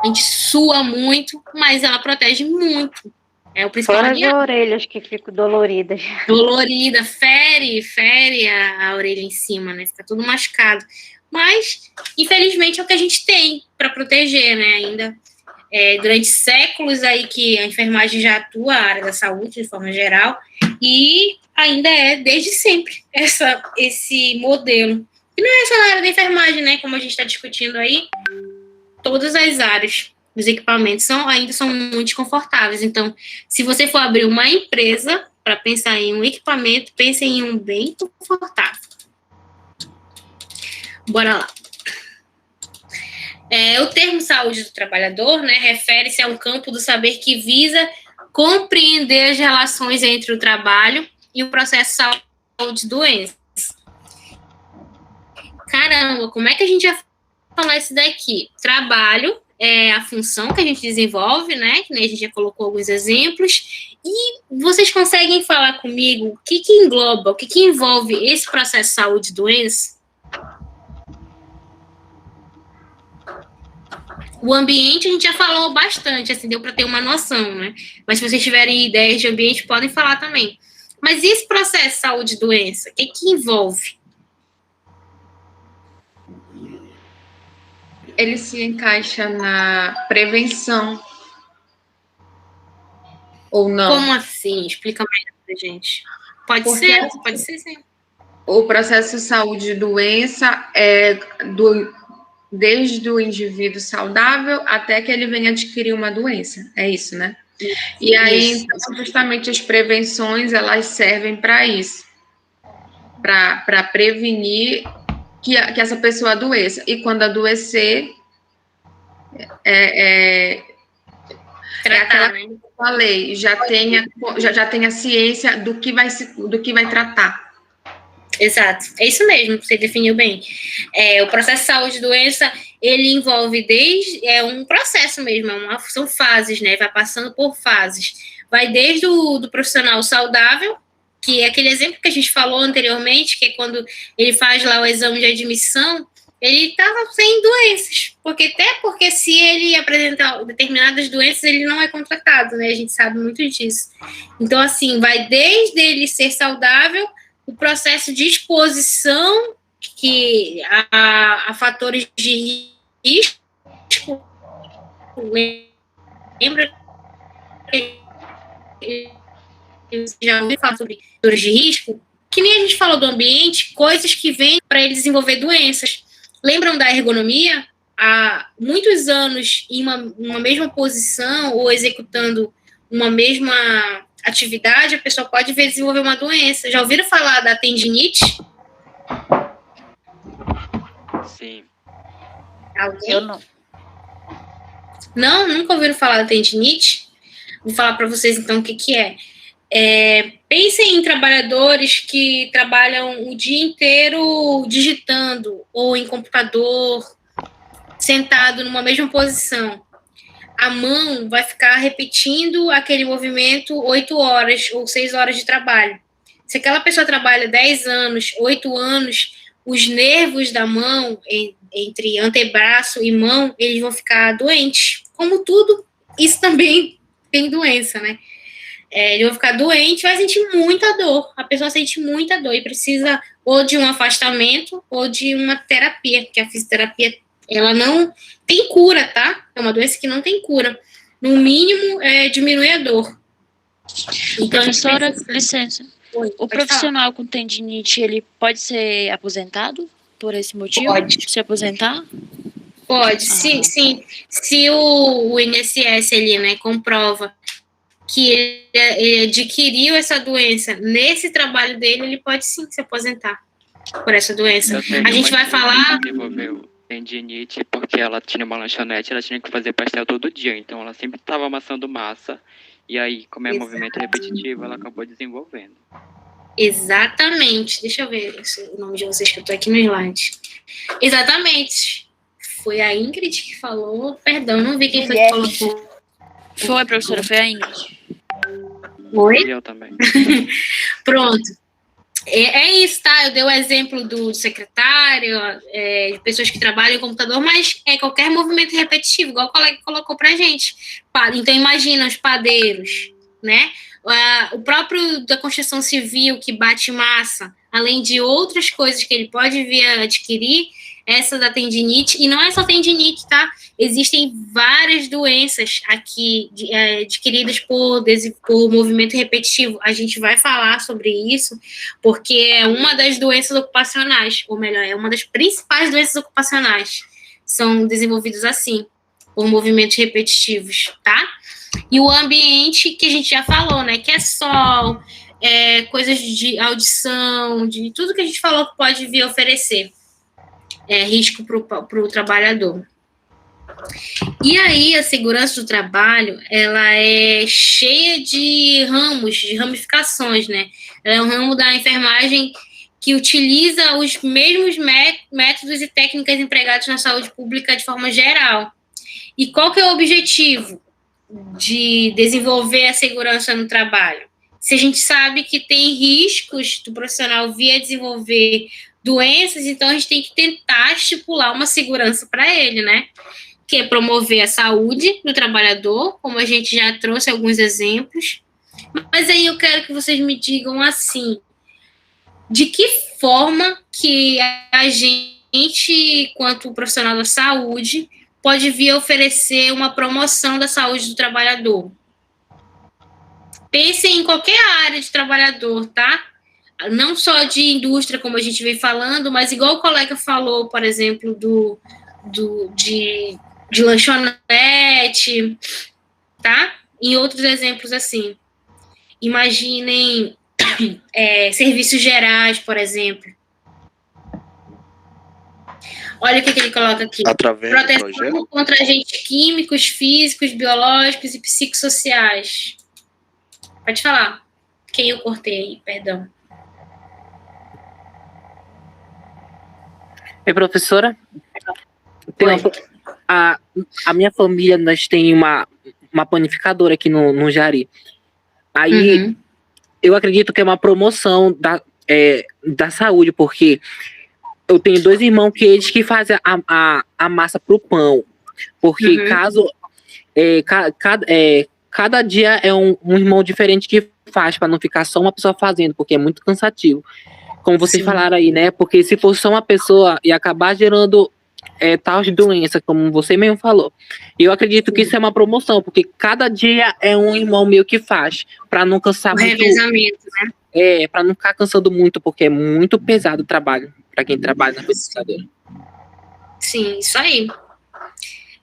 A gente sua muito, mas ela protege muito. É o principal. Fora as orelhas que ficam doloridas. Dolorida, fere a orelha em cima, né? Fica tudo machucado. Mas, infelizmente, é o que a gente tem para proteger, né? Ainda durante séculos aí que a enfermagem já atua, a área da saúde, de forma geral, e ainda desde sempre, esse modelo. E não é só na área da enfermagem, né? Como a gente está discutindo aí, todas as áreas dos equipamentos ainda são muito desconfortáveis. Então, se você for abrir uma empresa para pensar em um equipamento, pense em um bem confortável. Bora lá. O termo saúde do trabalhador, né, refere-se a um campo do saber que visa compreender as relações entre o trabalho e o processo de saúde e doença. Caramba, como é que a gente vai falar isso daqui? Trabalho é a função que a gente desenvolve, né? Que a gente já colocou alguns exemplos. E vocês conseguem falar comigo o que engloba, o que envolve esse processo de saúde e doença? O ambiente a gente já falou bastante, assim, deu para ter uma noção, né? Mas se vocês tiverem ideias de ambiente, podem falar também. Mas e esse processo de saúde e doença? O que envolve? Ele se encaixa na prevenção ou não? Como assim? Explica melhor pra gente. Pode ser sim. O processo de saúde e doença desde o indivíduo saudável até que ele venha adquirir uma doença. É isso, né? E aí, então, justamente as prevenções, elas servem para isso. Para prevenir que essa pessoa adoeça. E quando adoecer, aquela que eu falei, já tem a ciência do que vai tratar. Exato, é isso mesmo, você definiu bem. O processo de saúde e doença, ele envolve um processo mesmo, são fases, né? Vai passando por fases. Vai desde do profissional saudável, que é aquele exemplo que a gente falou anteriormente, que é quando ele faz lá o exame de admissão, ele estava sem doenças, porque se ele apresentar determinadas doenças, ele não é contratado, né? A gente sabe muito disso. Então, assim, vai desde ele ser saudável, o processo de exposição a fatores de risco. Lembra que já ouvi falar sobre fatores de risco? Que nem a gente falou do ambiente, coisas que vêm para ele desenvolver doenças. Lembram da ergonomia? Há muitos anos em uma mesma posição ou executando uma mesma atividade, a pessoa pode desenvolver uma doença. Já ouviram falar da tendinite? Sim. Alguém? Eu não. Não? Nunca ouviram falar da tendinite? Vou falar para vocês, então, o que é. Pensem em trabalhadores que trabalham o dia inteiro digitando ou em computador, sentado numa mesma posição. A mão vai ficar repetindo aquele movimento 8 horas ou 6 horas de trabalho. Se aquela pessoa trabalha 10 anos, 8 anos, os nervos da mão, entre antebraço e mão, eles vão ficar doentes. Como tudo, isso também tem doença, né? Eles vão ficar doentes, vai sentir muita dor. A pessoa sente muita dor e precisa ou de um afastamento ou de uma terapia, porque a fisioterapia, ela não tem cura, tá? É uma doença que não tem cura. No mínimo, diminui a dor. Então, professora, licença. O profissional com tendinite, ele pode ser aposentado por esse motivo? Pode. Se aposentar? Pode, sim. Se o INSS ali, né, comprova que ele adquiriu essa doença nesse trabalho dele, ele pode sim se aposentar por essa doença. A gente vai falar... Desenvolveu tendinite porque ela tinha uma lanchonete, ela tinha que fazer pastel todo dia, então ela sempre estava amassando massa, e aí, como é movimento repetitivo, ela acabou desenvolvendo. Exatamente. Deixa eu ver o nome de vocês que eu tô aqui no slide. Exatamente. Foi a Ingrid que falou. Perdão, não vi quem foi que colocou. Foi, professora, foi a Ingrid. Oi? Eu também. Pronto. É isso, tá? Eu dei o exemplo do secretário, de pessoas que trabalham em computador, mas é qualquer movimento repetitivo, igual o colega colocou pra gente. Então, imagina os padeiros, né? O próprio da construção civil que bate massa, além de outras coisas que ele pode vir a adquirir, essa da tendinite, e não é só tendinite, tá? Existem várias doenças aqui adquiridas por movimento repetitivo. A gente vai falar sobre isso, porque é uma das doenças ocupacionais, ou melhor, é uma das principais doenças ocupacionais. São desenvolvidas assim, por movimentos repetitivos, tá? E o ambiente que a gente já falou, né? Que é sol, coisas de audição, de tudo que a gente falou que pode vir a oferecer. Risco para o trabalhador. E aí, a segurança do trabalho, ela é cheia de ramos, de ramificações, né? Ela é um ramo da enfermagem que utiliza os mesmos métodos e técnicas empregados na saúde pública de forma geral. E qual que é o objetivo de desenvolver a segurança no trabalho? Se a gente sabe que tem riscos do profissional vir a desenvolver doenças, então a gente tem que tentar estipular uma segurança para ele, né? Que é promover a saúde do trabalhador, como a gente já trouxe alguns exemplos. Mas aí eu quero que vocês me digam assim, de que forma que a gente, quanto profissional da saúde, pode vir a oferecer uma promoção da saúde do trabalhador? Pensem em qualquer área de trabalhador, tá? Não só de indústria, como a gente vem falando, mas igual o colega falou, por exemplo, de lanchonete, tá? E outros exemplos assim. Imaginem serviços gerais, por exemplo. Olha o que ele coloca aqui. Através proteção contra agentes químicos, físicos, biológicos e psicossociais. Pode falar. Quem eu cortei aí, perdão. Professora? A minha família, nós tem uma panificadora aqui no Jari. Aí, eu acredito que é uma promoção da saúde, porque eu tenho 2 irmãos que eles que fazem a massa pro pão. Porque cada dia é um irmão diferente que faz, para não ficar só uma pessoa fazendo, porque é muito cansativo. Como vocês falaram aí, né? Porque se fosse só uma pessoa, ia acabar gerando tal doença, como você mesmo falou. Eu acredito que isso é uma promoção, porque cada dia é um irmão meu que faz, para não cansar muito. Revezamento, né? Para não ficar cansando muito, porque é muito pesado o trabalho, para quem trabalha na pesquisadora. Sim, isso aí.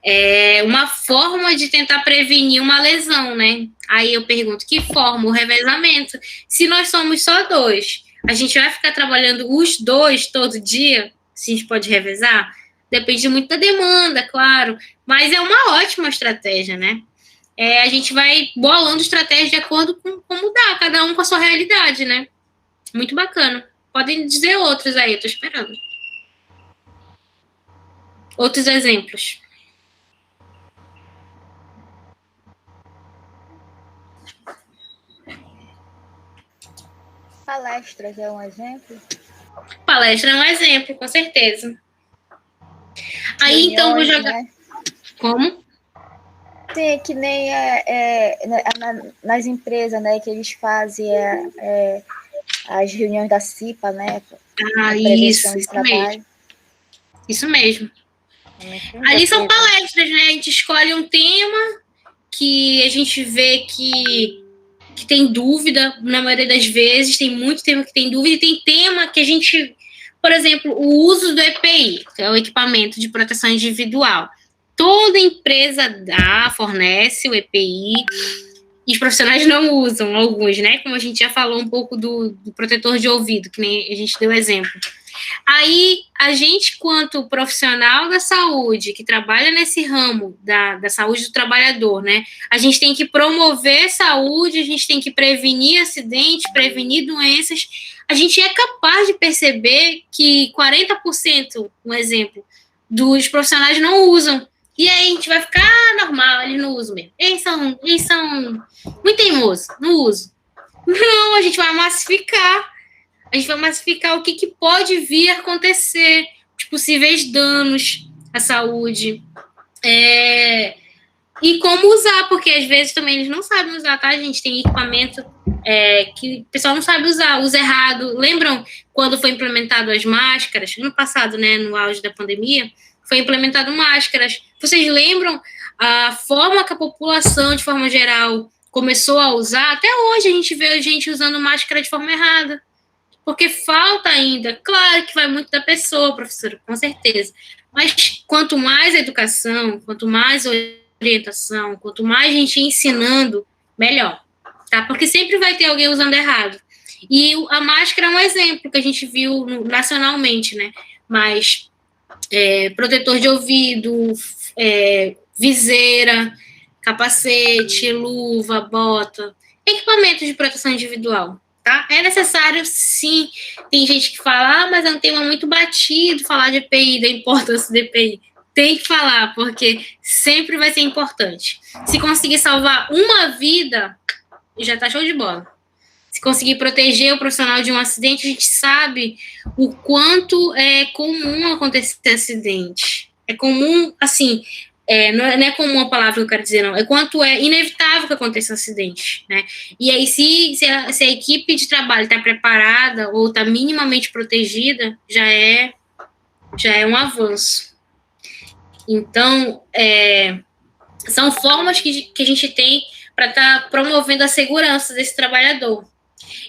É uma forma de tentar prevenir uma lesão, né? Aí eu pergunto, que forma? O revezamento. Se nós somos só 2, a gente vai ficar trabalhando os 2 todo dia? Se a gente pode revezar? Depende muito da demanda, claro. Mas é uma ótima estratégia, né? a gente vai bolando estratégias de acordo com como dá, cada um com a sua realidade, né? Muito bacana. Podem dizer outros aí, eu tô esperando. Outros exemplos. Palestras é um exemplo? Palestra é um exemplo, com certeza. Aí, então, vou jogar... Né? Como? Sim, que nem nas empresas, né, que eles fazem as reuniões da CIPA, né? Isso mesmo. Isso mesmo. Ali são palestras, né? A gente escolhe um tema que a gente vê que tem dúvida, na maioria das vezes, tem muito tema que tem dúvida, e tem tema que a gente, por exemplo, o uso do EPI, que é o equipamento de proteção individual. Toda empresa fornece o EPI, e os profissionais não usam, alguns, né? Como a gente já falou um pouco do protetor de ouvido, que nem a gente deu exemplo. Aí, a gente, quanto profissional da saúde, que trabalha nesse ramo da saúde do trabalhador, né? A gente tem que promover saúde, a gente tem que prevenir acidentes, prevenir doenças. A gente é capaz de perceber que 40%, um exemplo, dos profissionais não usam. E aí a gente vai ficar normal, eles não usam mesmo. Eles são muito teimosos, não usam. Não, a gente vai massificar. A gente vai massificar o que pode vir a acontecer, os possíveis danos à saúde. E como usar, porque às vezes também eles não sabem usar, tá? A gente tem equipamento que o pessoal não sabe usar, usa errado. Lembram quando foi implementado as máscaras? Ano passado, né, no auge da pandemia, foi implementado máscaras. Vocês lembram a forma que a população, de forma geral, começou a usar? Até hoje a gente vê a gente usando máscara de forma errada. Porque falta ainda, claro que vai muito da pessoa, professora, com certeza. Mas quanto mais educação, quanto mais orientação, quanto mais gente ensinando, melhor. Tá? Porque sempre vai ter alguém usando errado. E a máscara é um exemplo que a gente viu nacionalmente, né? Mas protetor de ouvido, viseira, capacete, luva, bota, equipamento de proteção individual. Tá? É necessário, sim. Tem gente que fala, mas é um tema muito batido falar de EPI, da importância do EPI. Tem que falar, porque sempre vai ser importante. Se conseguir salvar uma vida, já tá show de bola. Se conseguir proteger o profissional de um acidente, a gente sabe o quanto é comum acontecer acidente. É comum, assim, não é comum a palavra que eu quero dizer, não. É quanto é inevitável que aconteça um acidente, né? E aí, se a equipe de trabalho está preparada ou está minimamente protegida, já é um avanço. Então, são formas que a gente tem para estar promovendo a segurança desse trabalhador.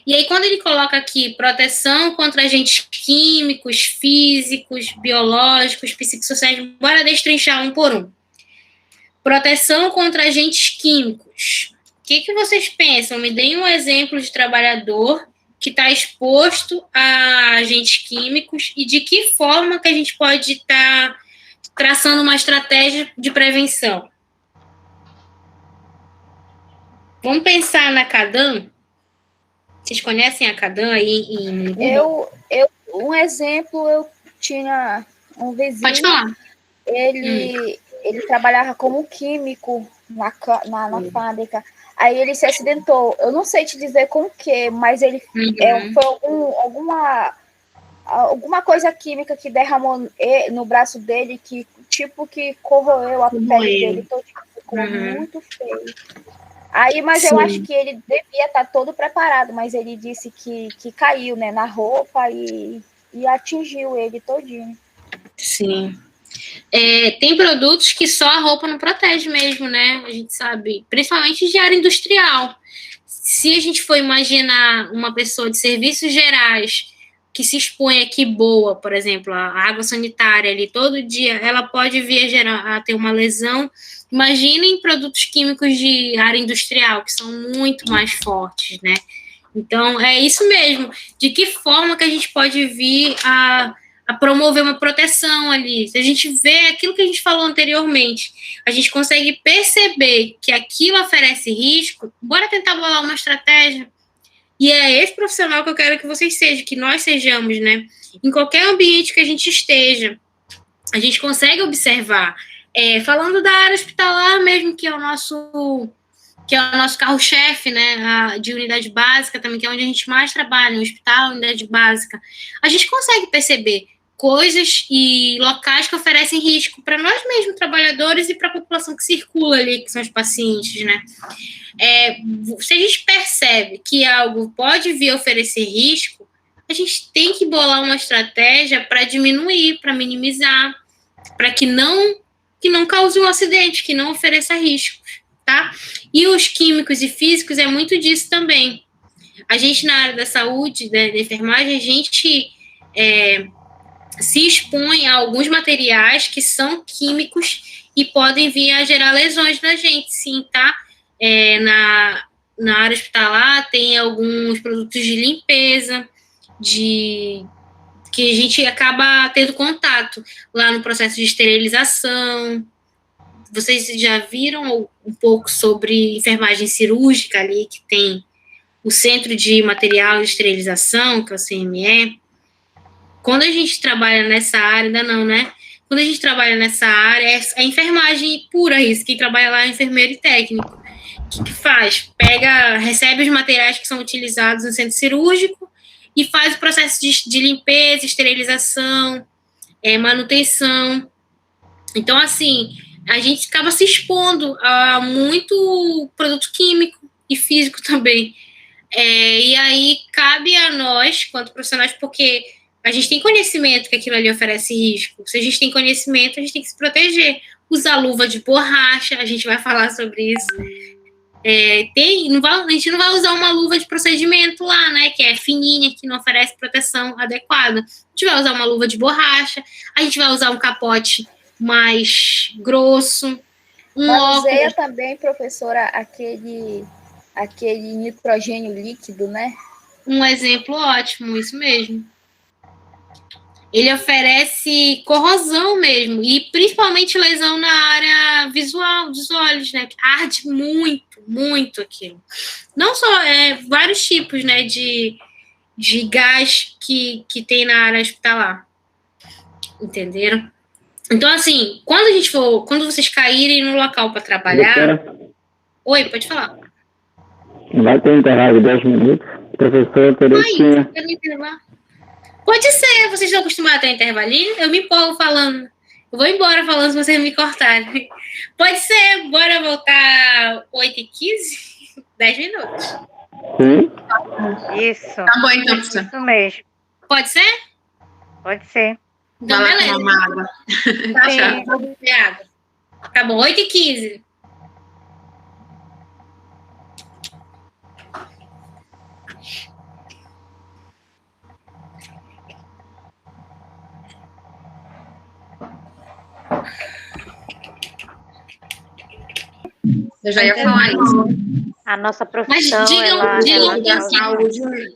E aí, quando ele coloca aqui proteção contra agentes químicos, físicos, biológicos, psicossociais, bora destrinchar um por um. Proteção contra agentes químicos. O que vocês pensam? Me deem um exemplo de trabalhador que está exposto a agentes químicos e de que forma que a gente pode estar traçando uma estratégia de prevenção. Vamos pensar na CADAM? Vocês conhecem a CADAM aí em Google? Um exemplo, eu tinha um vizinho. Pode falar. Ele trabalhava como químico na fábrica. Aí ele se acidentou. Eu não sei te dizer com o que, mas ele foi alguma coisa química que derramou no braço dele que corroeu a pele dele. Então, ficou muito feio. Aí, mas eu acho que ele devia estar todo preparado, mas ele disse que caiu, né, na roupa e atingiu ele todinho. Sim. Tem produtos que só a roupa não protege mesmo, né? A gente sabe, principalmente de área industrial. Se a gente for imaginar uma pessoa de serviços gerais que se expõe aqui boa, por exemplo, a água sanitária ali todo dia, ela pode vir a ter uma lesão. Imaginem produtos químicos de área industrial, que são muito mais fortes, né? Então, é isso mesmo. De que forma que a gente pode vir a promover uma proteção ali? Se a gente vê aquilo que a gente falou anteriormente, a gente consegue perceber que aquilo oferece risco, bora tentar bolar uma estratégia. E é esse profissional que eu quero que vocês sejam, que nós sejamos, né? Em qualquer ambiente que a gente esteja, a gente consegue observar. Falando da área hospitalar mesmo, que é o nosso carro-chefe, né, de unidade básica também, que é onde a gente mais trabalha, no hospital, unidade básica, a gente consegue perceber coisas e locais que oferecem risco para nós mesmos, trabalhadores, e para a população que circula ali, que são os pacientes, né. Se a gente percebe que algo pode vir a oferecer risco, a gente tem que bolar uma estratégia para diminuir, para minimizar, para que não cause um acidente, que não ofereça riscos, tá? E os químicos e físicos é muito disso também. A gente, na área da saúde, da enfermagem, a gente se expõe a alguns materiais que são químicos e podem vir a gerar lesões na gente, sim, tá? Na área hospitalar tem alguns produtos de limpeza, que a gente acaba tendo contato lá no processo de esterilização. Vocês já viram um pouco sobre enfermagem cirúrgica ali, que tem o Centro de Material de Esterilização, que é o CME. Quando a gente trabalha nessa área, ainda não, né? Quando a gente trabalha nessa área, é a enfermagem pura isso. Quem trabalha lá é enfermeiro e técnico. O que faz? Recebe os materiais que são utilizados no centro cirúrgico e faz o processo de limpeza, esterilização, manutenção. Então, assim, a gente acaba se expondo a muito produto químico e físico também. E aí, cabe a nós, quanto profissionais, porque a gente tem conhecimento que aquilo ali oferece risco. Se a gente tem conhecimento, a gente tem que se proteger. Usar luva de borracha, a gente vai falar sobre isso. A gente não vai usar uma luva de procedimento lá, né, que é fininha, que não oferece proteção adequada. A gente vai usar uma luva de borracha, a gente vai usar um capote mais grosso, Manuseia também, professora, aquele nitrogênio líquido, né? Um exemplo ótimo, isso mesmo. Ele oferece corrosão mesmo, e principalmente lesão na área visual dos olhos, né? Que arde muito, muito aquilo. Não só, vários tipos, né, de gás que tem na área hospitalar. Entenderam? Então, assim, quando vocês caírem no local para trabalhar... Oi, pode falar. Vai ter intervalo de 10 minutos. Professor Terezinha. Pode ser, vocês estão acostumados a ter intervalinho? Eu me empolgo falando. Eu vou embora falando se vocês me cortarem. Pode ser, bora voltar 8h15? 10 minutos. Sim. Isso. Tá bom, então, professor. Isso mesmo. Pode ser? Pode ser. Então, Vai lá beleza. tomar uma água. Tá bom, vou beber água. Tá bom, 8h15. Eu já ia falar isso. A nossa profissão,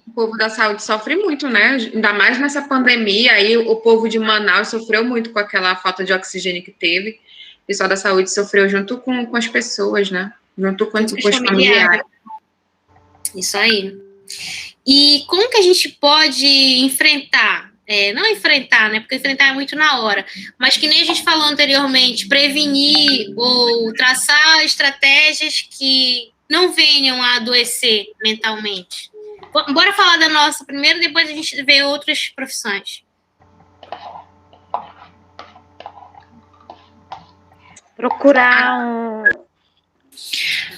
o povo da saúde sofre muito, né? Ainda mais nessa pandemia, aí o povo de Manaus sofreu muito com aquela falta de oxigênio que teve. O pessoal da saúde sofreu junto com as pessoas, né? Junto com os familiares. Isso aí. E como que a gente pode enfrentar? Não enfrentar, né? Porque enfrentar é muito na hora. Mas que nem a gente falou anteriormente, prevenir ou traçar estratégias que não venham a adoecer mentalmente. Bora falar da nossa primeiro, depois a gente vê outras profissões. Procurar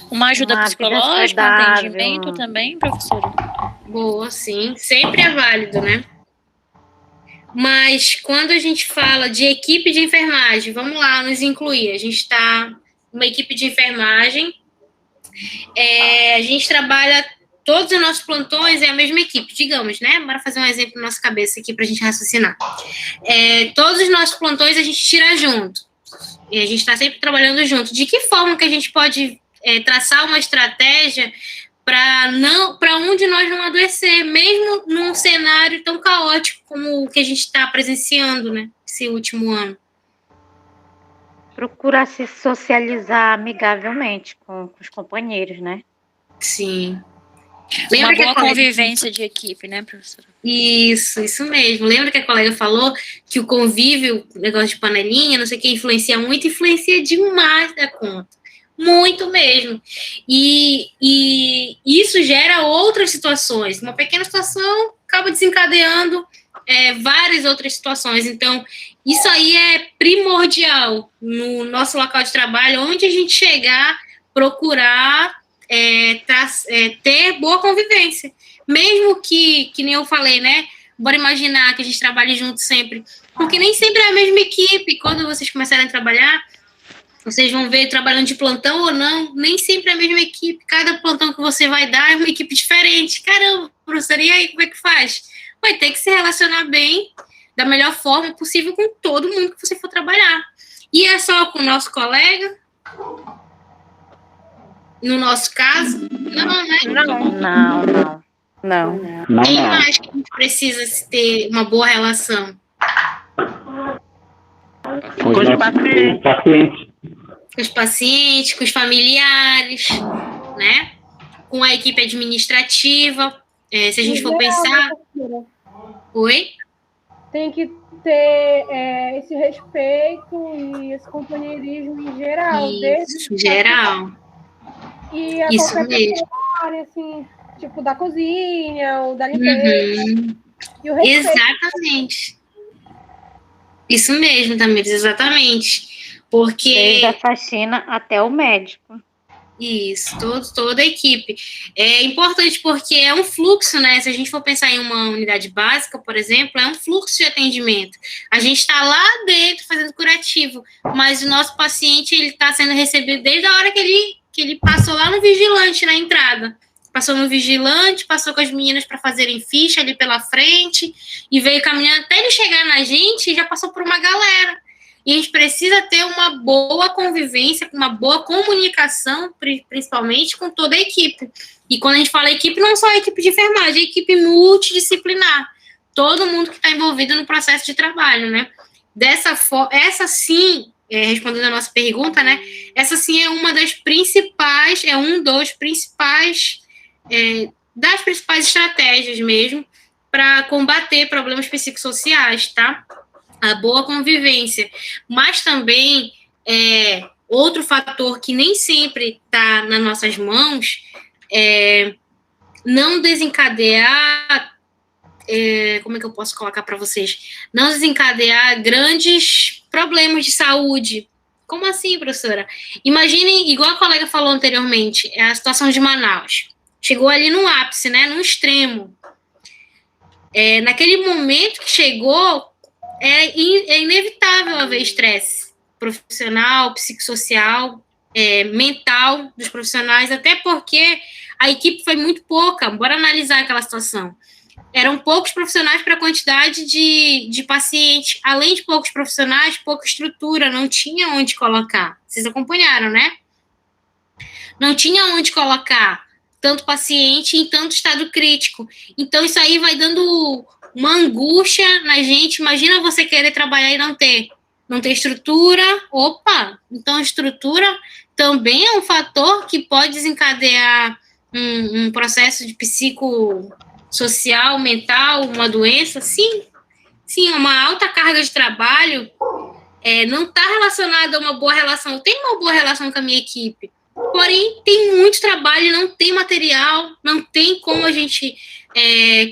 uma ajuda psicológica, um atendimento também, professora? Boa, sim. Sempre é válido, né? Mas quando a gente fala de equipe de enfermagem, vamos lá, nos incluir. A gente está numa equipe de enfermagem. A gente trabalha, todos os nossos plantões é a mesma equipe, digamos, né? Bora fazer um exemplo na nossa cabeça aqui para a gente raciocinar. Todos os nossos plantões a gente tira junto. E a gente está sempre trabalhando junto. De que forma que a gente pode traçar uma estratégia para um de nós não adoecer, mesmo num cenário tão caótico como o que a gente está presenciando, né, esse último ano? procurar se socializar amigavelmente com os companheiros, né? Sim. Uma boa convivência de equipe, né, professora? Isso mesmo. Lembra que a colega falou que o convívio, o negócio de panelinha, não sei o que, influencia muito, influencia demais da conta. Muito mesmo. E isso gera outras situações. Uma pequena situação acaba desencadeando várias outras situações. Então, isso aí é primordial no nosso local de trabalho, onde a gente chegar, procurar ter boa convivência. Mesmo que nem eu falei, né? Bora imaginar que a gente trabalhe junto sempre. Porque nem sempre é a mesma equipe. Quando vocês começarem a trabalhar, vocês vão ver trabalhando de plantão ou não, nem sempre é a mesma equipe. Cada plantão que você vai dar é uma equipe diferente. Caramba, professora, e aí, como é que faz? Vai ter que se relacionar bem, da melhor forma possível com todo mundo que você for trabalhar. E é só com o nosso colega? No nosso caso? Não, né? Não. Quem mais que a gente precisa ter uma boa relação? Com os pacientes. Com os pacientes, com os familiares, né? Com a equipe administrativa. Se a gente for pensar... Oi? Tem que ter esse respeito e esse companheirismo em geral. Isso, geral. E a Isso qualquer mesmo. área, assim, tipo da cozinha ou da limpeza. E o respeito. Exatamente. Isso mesmo, Tamires, exatamente. Porque... Desde a faxina até o médico. Isso, toda a equipe. É importante porque é um fluxo, né? Se a gente for pensar em uma unidade básica, por exemplo, é um fluxo de atendimento. A gente está lá dentro fazendo curativo, mas o nosso paciente ele está sendo recebido desde a hora que ele passou lá no vigilante na entrada. Passou no vigilante, passou com as meninas para fazerem ficha ali pela frente e veio caminhando até ele chegar na gente e já passou por uma galera. E a gente precisa ter uma boa convivência, uma boa comunicação, principalmente com toda a equipe. E quando a gente fala equipe, não só a equipe de enfermagem, é a equipe multidisciplinar. Todo mundo que está envolvido no processo de trabalho, né? Dessa forma, essa sim, respondendo a nossa pergunta, né? Essa sim é uma das principais, das principais estratégias mesmo para combater problemas psicossociais, tá? A boa convivência, mas também outro fator que nem sempre está nas nossas mãos é não desencadear, como é que eu posso colocar para vocês? Não desencadear grandes problemas de saúde. Como assim, professora? Imaginem, igual a colega falou anteriormente, a situação de Manaus. Chegou ali no ápice, né, no extremo. Naquele momento que chegou, é inevitável haver estresse profissional, psicossocial, mental dos profissionais, até porque a equipe foi muito pouca. Bora analisar aquela situação. Eram poucos profissionais para a quantidade de pacientes. Além de poucos profissionais, pouca estrutura, não tinha onde colocar. Vocês acompanharam, né? Não tinha onde colocar tanto paciente em tanto estado crítico. Então, isso aí vai dando uma angústia na gente. Imagina você querer trabalhar e não ter estrutura. Opa! Então, a estrutura também é um fator que pode desencadear um processo de psicossocial, mental, uma doença. Sim, uma alta carga de trabalho não está relacionada a uma boa relação. Eu tenho uma boa relação com a minha equipe, porém, tem muito trabalho, não tem material, não tem como a gente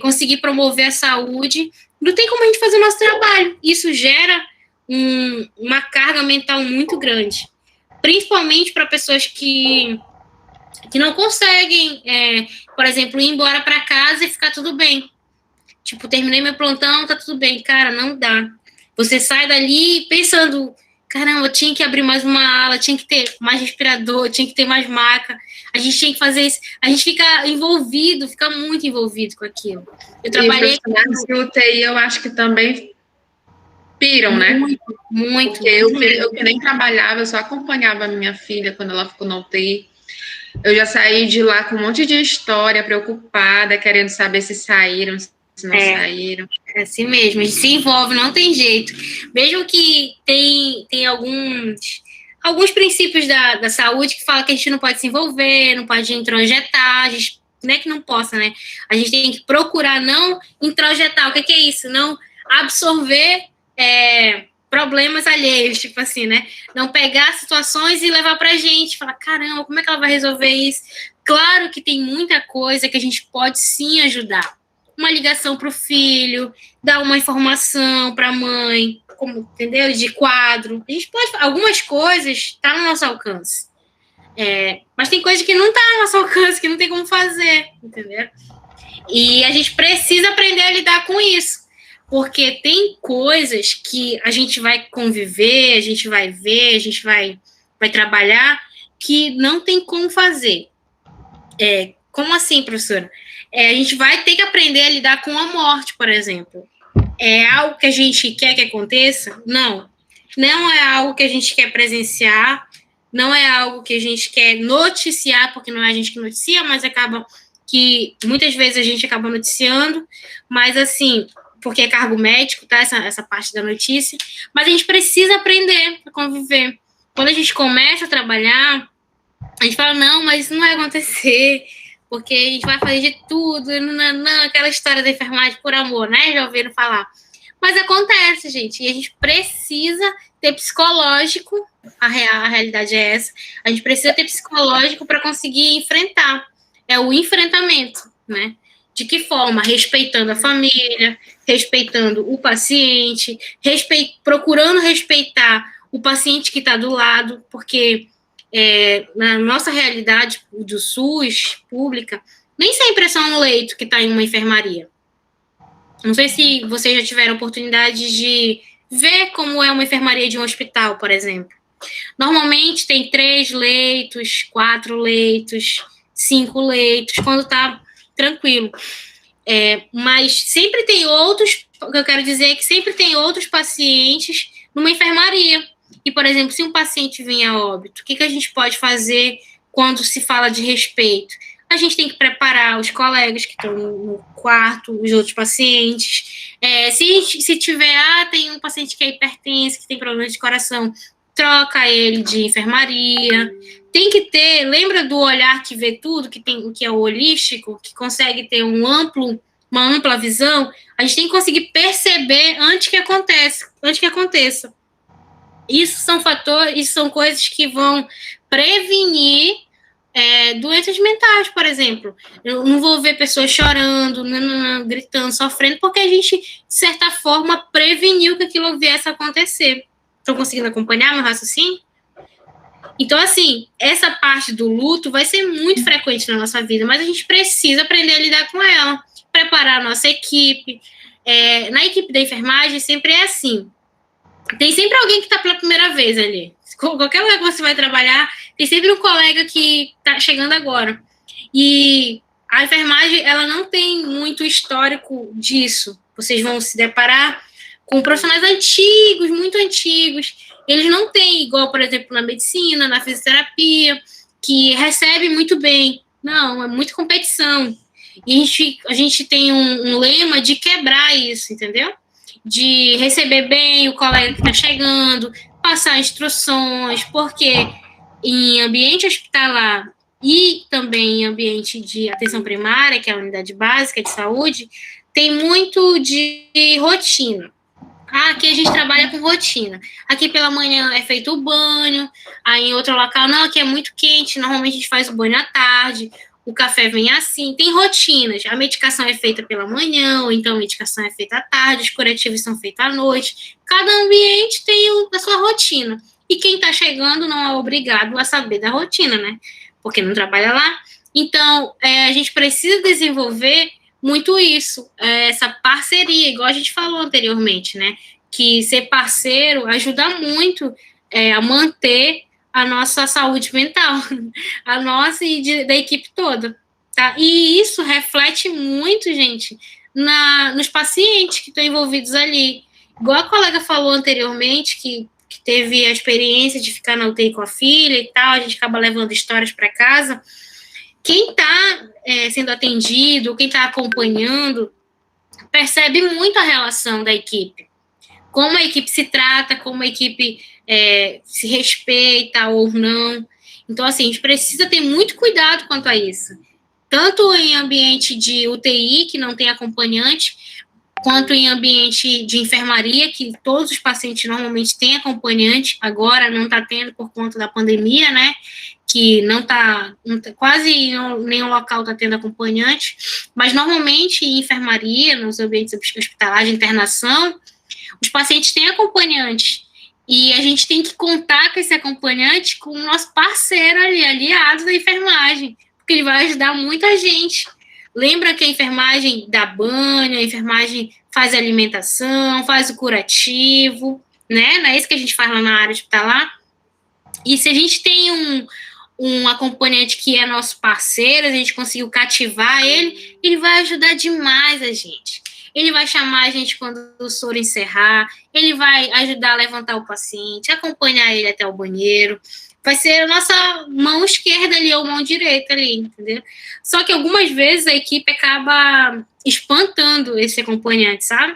conseguir promover a saúde, não tem como a gente fazer o nosso trabalho. Isso gera uma carga mental muito grande, principalmente para pessoas que não conseguem, por exemplo, ir embora para casa e ficar tudo bem. Tipo, terminei meu plantão, tá tudo bem. Cara, não dá. Você sai dali pensando, caramba, tinha que abrir mais uma ala, tinha que ter mais respirador, tinha que ter mais maca, a gente tinha que fazer isso. A gente fica envolvido, fica muito envolvido com aquilo. Eu trabalhei... E os de UTI, eu acho que também piram, né? Muito. Porque eu que nem trabalhava, eu só acompanhava a minha filha quando ela ficou na UTI. Eu já saí de lá com um monte de história, preocupada, querendo saber se saíram, se não saíram. É assim mesmo, a gente se envolve, não tem jeito. Mesmo que tem alguns princípios da saúde que falam que a gente não pode se envolver, não pode introjetar, a gente, não é que não possa, né? A gente tem que procurar não introjetar. O que é isso? Não absorver problemas alheios, tipo assim, né? Não pegar situações e levar pra gente, falar, caramba, como é que ela vai resolver isso? Claro que tem muita coisa que a gente pode sim ajudar. Uma ligação pro filho, dar uma informação pra mãe, como, entendeu? De quadro. A gente pode, algumas coisas tá no nosso alcance. Mas tem coisa que não tá no nosso alcance, que não tem como fazer, entendeu? E a gente precisa aprender a lidar com isso. Porque tem coisas que a gente vai conviver, a gente vai ver, a gente vai trabalhar, que não tem como fazer. Como assim, professora? A gente vai ter que aprender a lidar com a morte, por exemplo. É algo que a gente quer que aconteça? Não. Não é algo que a gente quer presenciar, não é algo que a gente quer noticiar, porque não é a gente que noticia, mas acaba que muitas vezes a gente acaba noticiando, mas assim, porque é cargo médico, tá? Essa parte da notícia, mas a gente precisa aprender a conviver. Quando a gente começa a trabalhar, a gente fala, não, mas isso não vai acontecer, porque a gente vai fazer de tudo, não, aquela história da enfermagem por amor, né? Já ouviram falar. Mas acontece, gente, e a gente precisa ter psicológico, a realidade é essa, a gente precisa ter psicológico para conseguir enfrentar. É o enfrentamento, né? De que forma? Respeitando a família, respeitando o paciente, procurando respeitar o paciente que está do lado, porque na nossa realidade do SUS pública, nem sempre é só um leito que está em uma enfermaria. Não sei se vocês já tiveram oportunidade de ver como é uma enfermaria de um hospital, por exemplo. Normalmente tem 3 leitos, 4 leitos, 5 leitos, quando está tranquilo. Mas sempre tem outros, o que eu quero dizer é que sempre tem outros pacientes numa enfermaria. E, por exemplo, se um paciente vem a óbito, o que a gente pode fazer quando se fala de respeito? A gente tem que preparar os colegas que estão no quarto, os outros pacientes. Se tiver, tem um paciente que é hipertenso, que tem problema de coração, troca ele de enfermaria. Tem que ter, lembra do olhar que vê tudo, que é o holístico, que consegue ter uma ampla visão? A gente tem que conseguir perceber antes que aconteça. Isso são fatores, isso são coisas que vão prevenir doenças mentais, por exemplo. Eu não vou ver pessoas chorando, gritando, sofrendo, porque a gente, de certa forma, preveniu que aquilo viesse a acontecer. Estão conseguindo acompanhar meu raciocínio? Então, assim, essa parte do luto vai ser muito frequente na nossa vida, mas a gente precisa aprender a lidar com ela, preparar a nossa equipe. Na equipe da enfermagem sempre é assim. Tem sempre alguém que está pela primeira vez ali. Qualquer lugar que você vai trabalhar, tem sempre um colega que está chegando agora. E a enfermagem, ela não tem muito histórico disso. Vocês vão se deparar com profissionais antigos, muito antigos. Eles não têm, igual, por exemplo, na medicina, na fisioterapia, que recebe muito bem. Não, é muita competição. E a gente tem um lema de quebrar isso, entendeu? De receber bem o colega que está chegando, passar instruções, porque em ambiente hospitalar e também em ambiente de atenção primária, que é a unidade básica de saúde, tem muito de rotina. Aqui a gente trabalha com rotina. Aqui pela manhã é feito o banho, aí em outro local, não, aqui é muito quente, normalmente a gente faz o banho à tarde, o café vem assim, tem rotinas. A medicação é feita pela manhã, ou então a medicação é feita à tarde, os curativos são feitos à noite. Cada ambiente tem a sua rotina. E quem está chegando não é obrigado a saber da rotina, né? Porque não trabalha lá. Então, a gente precisa desenvolver muito isso, essa parceria, igual a gente falou anteriormente, né? Que ser parceiro ajuda muito a manter a nossa saúde mental, a nossa e da equipe toda, tá? E isso reflete muito, gente, nos pacientes que estão envolvidos ali. Igual a colega falou anteriormente, que teve a experiência de ficar na UTI com a filha e tal, a gente acaba levando histórias para casa. Quem está sendo atendido, quem está acompanhando, percebe muito a relação da equipe. Como a equipe se trata, como a equipe se respeita ou não. Então, assim, a gente precisa ter muito cuidado quanto a isso. Tanto em ambiente de UTI, que não tem acompanhante, quanto em ambiente de enfermaria, que todos os pacientes normalmente têm acompanhante, agora não está tendo por conta da pandemia, né? Que quase nenhum local está tendo acompanhante, mas normalmente em enfermaria, nos ambientes hospitalares de internação, os pacientes têm acompanhante. E a gente tem que contar com esse acompanhante com o nosso parceiro ali, aliado da enfermagem, porque ele vai ajudar muita gente. Lembra que a enfermagem dá banho, a enfermagem faz a alimentação, faz o curativo, né? Não é isso que a gente faz lá na área hospitalar? E se a gente tem um acompanhante que é nosso parceiro, a gente conseguiu cativar ele vai ajudar demais a gente. Ele vai chamar a gente quando o soro encerrar, ele vai ajudar a levantar o paciente, acompanhar ele até o banheiro, vai ser a nossa mão esquerda ali ou mão direita ali, entendeu? Só que algumas vezes a equipe acaba espantando esse acompanhante, sabe?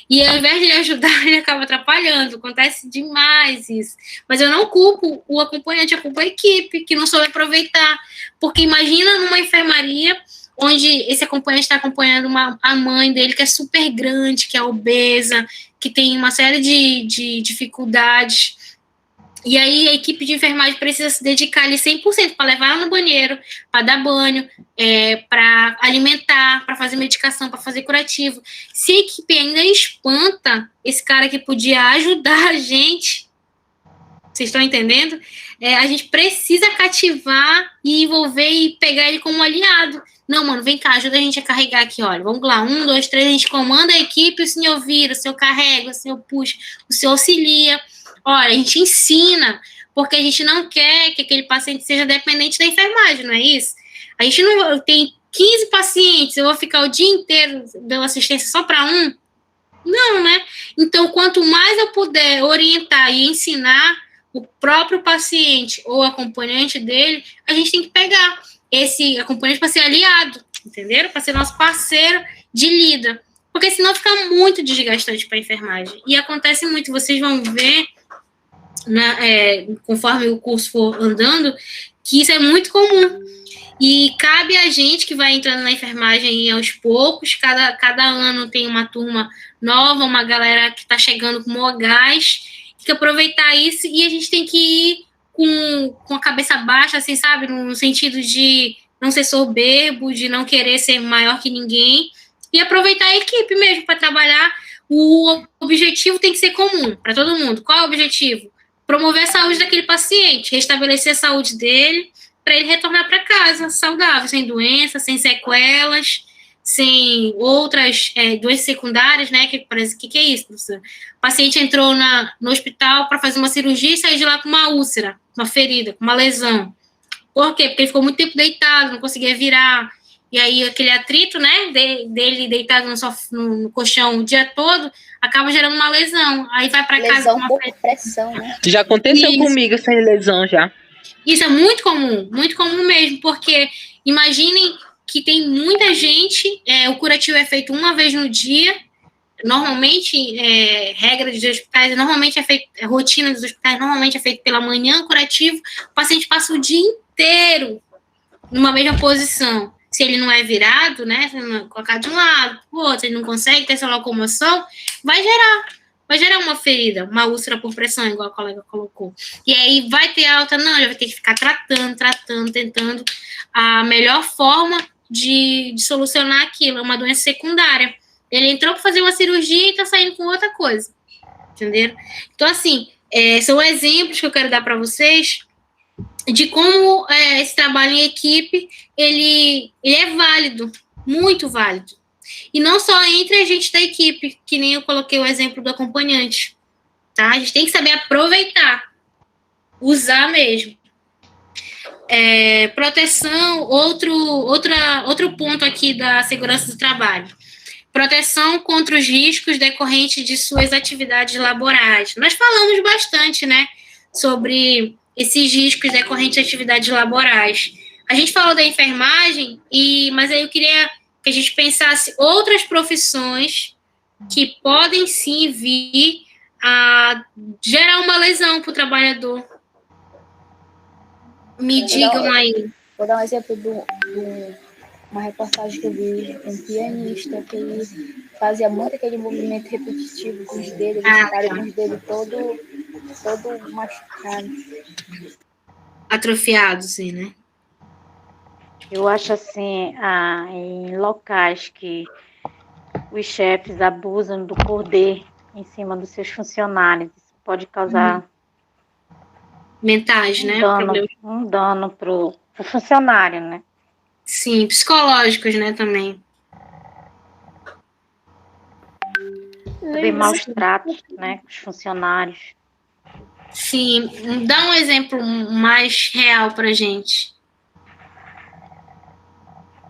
E ao invés de ele ajudar, ele acaba atrapalhando. Acontece demais isso. Mas eu não culpo o acompanhante, eu culpo a equipe, que não soube aproveitar. Porque imagina numa enfermaria onde esse acompanhante está acompanhando a mãe dele, que é super grande, que é obesa, que tem uma série de dificuldades. E aí a equipe de enfermagem precisa se dedicar ali 100% para levar ela no banheiro, para dar banho, para alimentar, para fazer medicação, para fazer curativo. Se a equipe ainda espanta esse cara que podia ajudar a gente, vocês estão entendendo? A gente precisa cativar e envolver e pegar ele como aliado. Não, mano, vem cá, ajuda a gente a carregar aqui, olha. Vamos lá, 1, 2, 3, a gente comanda a equipe, o senhor vira, o senhor carrega, o senhor puxa, o senhor auxilia. Olha, a gente ensina, porque a gente não quer que aquele paciente seja dependente da enfermagem, não é isso? A gente não tem 15 pacientes, eu vou ficar o dia inteiro dando assistência só para um? Não, né? Então, quanto mais eu puder orientar e ensinar o próprio paciente ou acompanhante dele, a gente tem que pegar esse acompanhante para ser aliado, entenderam? Para ser nosso parceiro de lida. Porque senão fica muito desgastante para a enfermagem. E acontece muito, vocês vão ver, conforme o curso for andando, que isso é muito comum. E cabe a gente que vai entrando na enfermagem aos poucos, cada ano tem uma turma nova, uma galera que está chegando com maior gás, tem que aproveitar isso e a gente tem que ir com a cabeça baixa, assim, sabe? No sentido de não ser soberbo, de não querer ser maior que ninguém e aproveitar a equipe mesmo para trabalhar. O objetivo tem que ser comum para todo mundo. Qual é o objetivo? Promover a saúde daquele paciente, restabelecer a saúde dele, para ele retornar para casa saudável, sem doença, sem sequelas, sem outras doenças secundárias, né? Que é isso, professor? O paciente entrou no hospital para fazer uma cirurgia e saiu de lá com uma úlcera, uma ferida, com uma lesão. Por quê? Porque ele ficou muito tempo deitado, não conseguia virar. E aí aquele atrito, né, dele deitado no colchão o dia todo, acaba gerando uma lesão. Aí vai para casa com uma pressão, né? Já aconteceu comigo essa lesão já. Isso é muito comum mesmo, porque imaginem que tem muita gente, o curativo é feito uma vez no dia, normalmente, regra dos hospitais, normalmente é feito, rotina dos hospitais, normalmente é feito pela manhã, curativo, o paciente passa o dia inteiro numa mesma posição. Se ele não é virado, né, colocar de um lado, pro outro, ele não consegue ter essa locomoção, vai gerar uma ferida, uma úlcera por pressão, igual a colega colocou. E aí vai ter alta, não, ele vai ter que ficar tratando, tentando a melhor forma de solucionar aquilo, é uma doença secundária. Ele entrou para fazer uma cirurgia e está saindo com outra coisa, entenderam? Então, assim, são exemplos que eu quero dar para vocês de como esse trabalho em equipe, ele é válido, muito válido. E não só entre a gente da equipe, que nem eu coloquei o exemplo do acompanhante, tá? A gente tem que saber aproveitar, usar mesmo. Proteção, outro ponto aqui da segurança do trabalho. Proteção contra os riscos decorrentes de suas atividades laborais. Nós falamos bastante, né, sobre esses riscos decorrentes de atividades laborais. A gente falou da enfermagem, mas aí eu queria que a gente pensasse outras profissões que podem sim vir a gerar uma lesão para o trabalhador. Me digam aí. Vou dar um exemplo de uma reportagem que eu vi, um pianista que ele fazia muito aquele movimento repetitivo com os dedos, com os dedos todo machucado. Atrofiado, sim, né? Eu acho assim, em locais que os chefes abusam do poder em cima dos seus funcionários, isso pode causar mentais, né? Um dano pro funcionário, né? Sim, psicológicos, né, também. Ver maus tratos, né, com os funcionários. Sim, dá um exemplo mais real pra gente.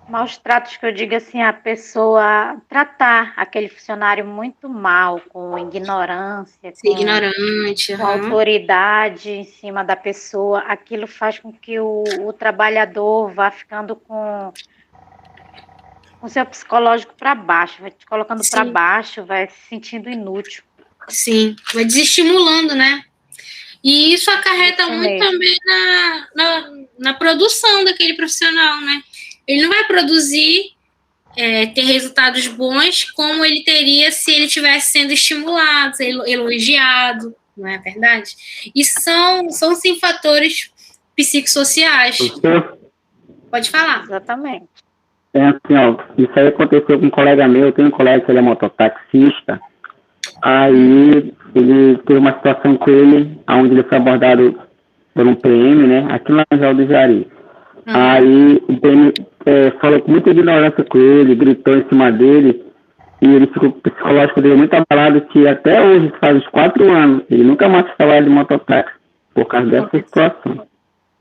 Maus tratos que eu digo assim, a pessoa tratar aquele funcionário muito mal, com ignorância, com autoridade em cima da pessoa, aquilo faz com que o trabalhador vá ficando com seu psicológico para baixo, vai te colocando para baixo, vai se sentindo inútil. Sim, vai desestimulando, né? E isso acarreta muito também na produção daquele profissional, né? Ele não vai produzir, ter resultados bons como ele teria se ele estivesse sendo estimulado, elogiado, não é verdade? E são sim fatores psicossociais. Pode falar. Exatamente. Assim, ó, isso aí aconteceu com um colega meu, tem um colega que ele é mototaxista, aí ele teve uma situação com ele, onde ele foi abordado por um PM, né, aqui lá em Jaldo do Jari. Aí o PM falou com muita ignorância com ele, gritou em cima dele, e ele ficou, o psicológico dele muito abalado, que até hoje, faz uns 4 anos, ele nunca mais trabalha de mototáxi, por causa dessa situação.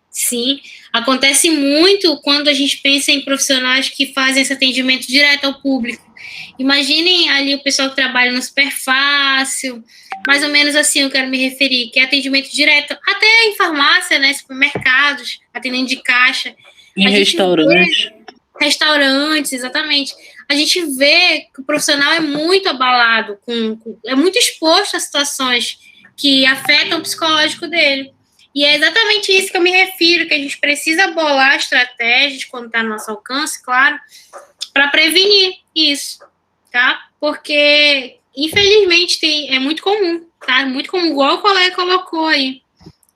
Sim, acontece muito quando a gente pensa em profissionais que fazem esse atendimento direto ao público. Imaginem ali o pessoal que trabalha no Superfácil, mais ou menos assim eu quero me referir, que é atendimento direto, até em farmácia, né, supermercados, atendendo de caixa. Em restaurantes. Restaurantes, exatamente. A gente vê que o profissional é muito abalado, é muito exposto a situações que afetam o psicológico dele. E é exatamente isso que eu me refiro, que a gente precisa bolar estratégias quando está no nosso alcance, claro, para prevenir isso, tá? Porque, infelizmente, é muito comum, tá? Muito comum, igual o colega colocou aí.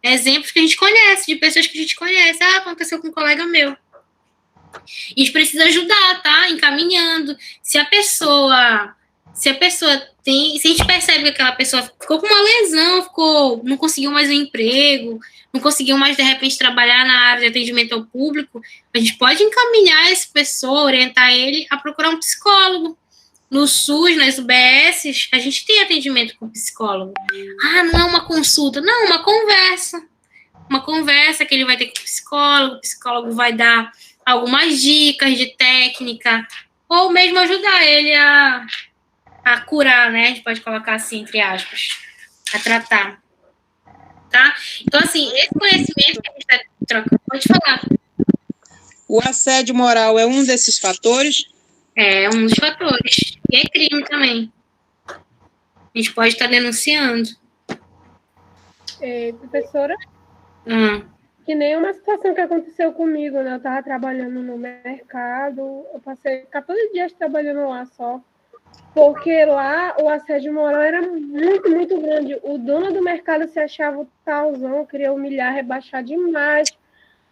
Exemplos que a gente conhece, de pessoas que a gente conhece. Aconteceu com um colega meu. E a gente precisa ajudar, tá? Encaminhando. Se a gente percebe que aquela pessoa ficou com uma lesão, não conseguiu mais um emprego, não conseguiu mais, de repente, trabalhar na área de atendimento ao público, a gente pode encaminhar essa pessoa, orientar ele a procurar um psicólogo. No SUS, nas UBSs, a gente tem atendimento com psicólogo. Não é uma consulta, não, uma conversa. Uma conversa que ele vai ter com o psicólogo vai dar algumas dicas de técnica, ou mesmo ajudar ele a curar, né? A gente pode colocar assim, entre aspas, a tratar. Tá? Então, assim, esse conhecimento que a gente está trocando, pode falar. O assédio moral é um desses fatores? É um dos fatores. E é crime também. A gente pode estar denunciando. Professora? Que nem uma situação que aconteceu comigo, né? Eu estava trabalhando no mercado, eu passei 14 dias trabalhando lá só. Porque lá o assédio moral era muito, muito grande. O dono do mercado se achava o talzão, queria humilhar, rebaixar demais.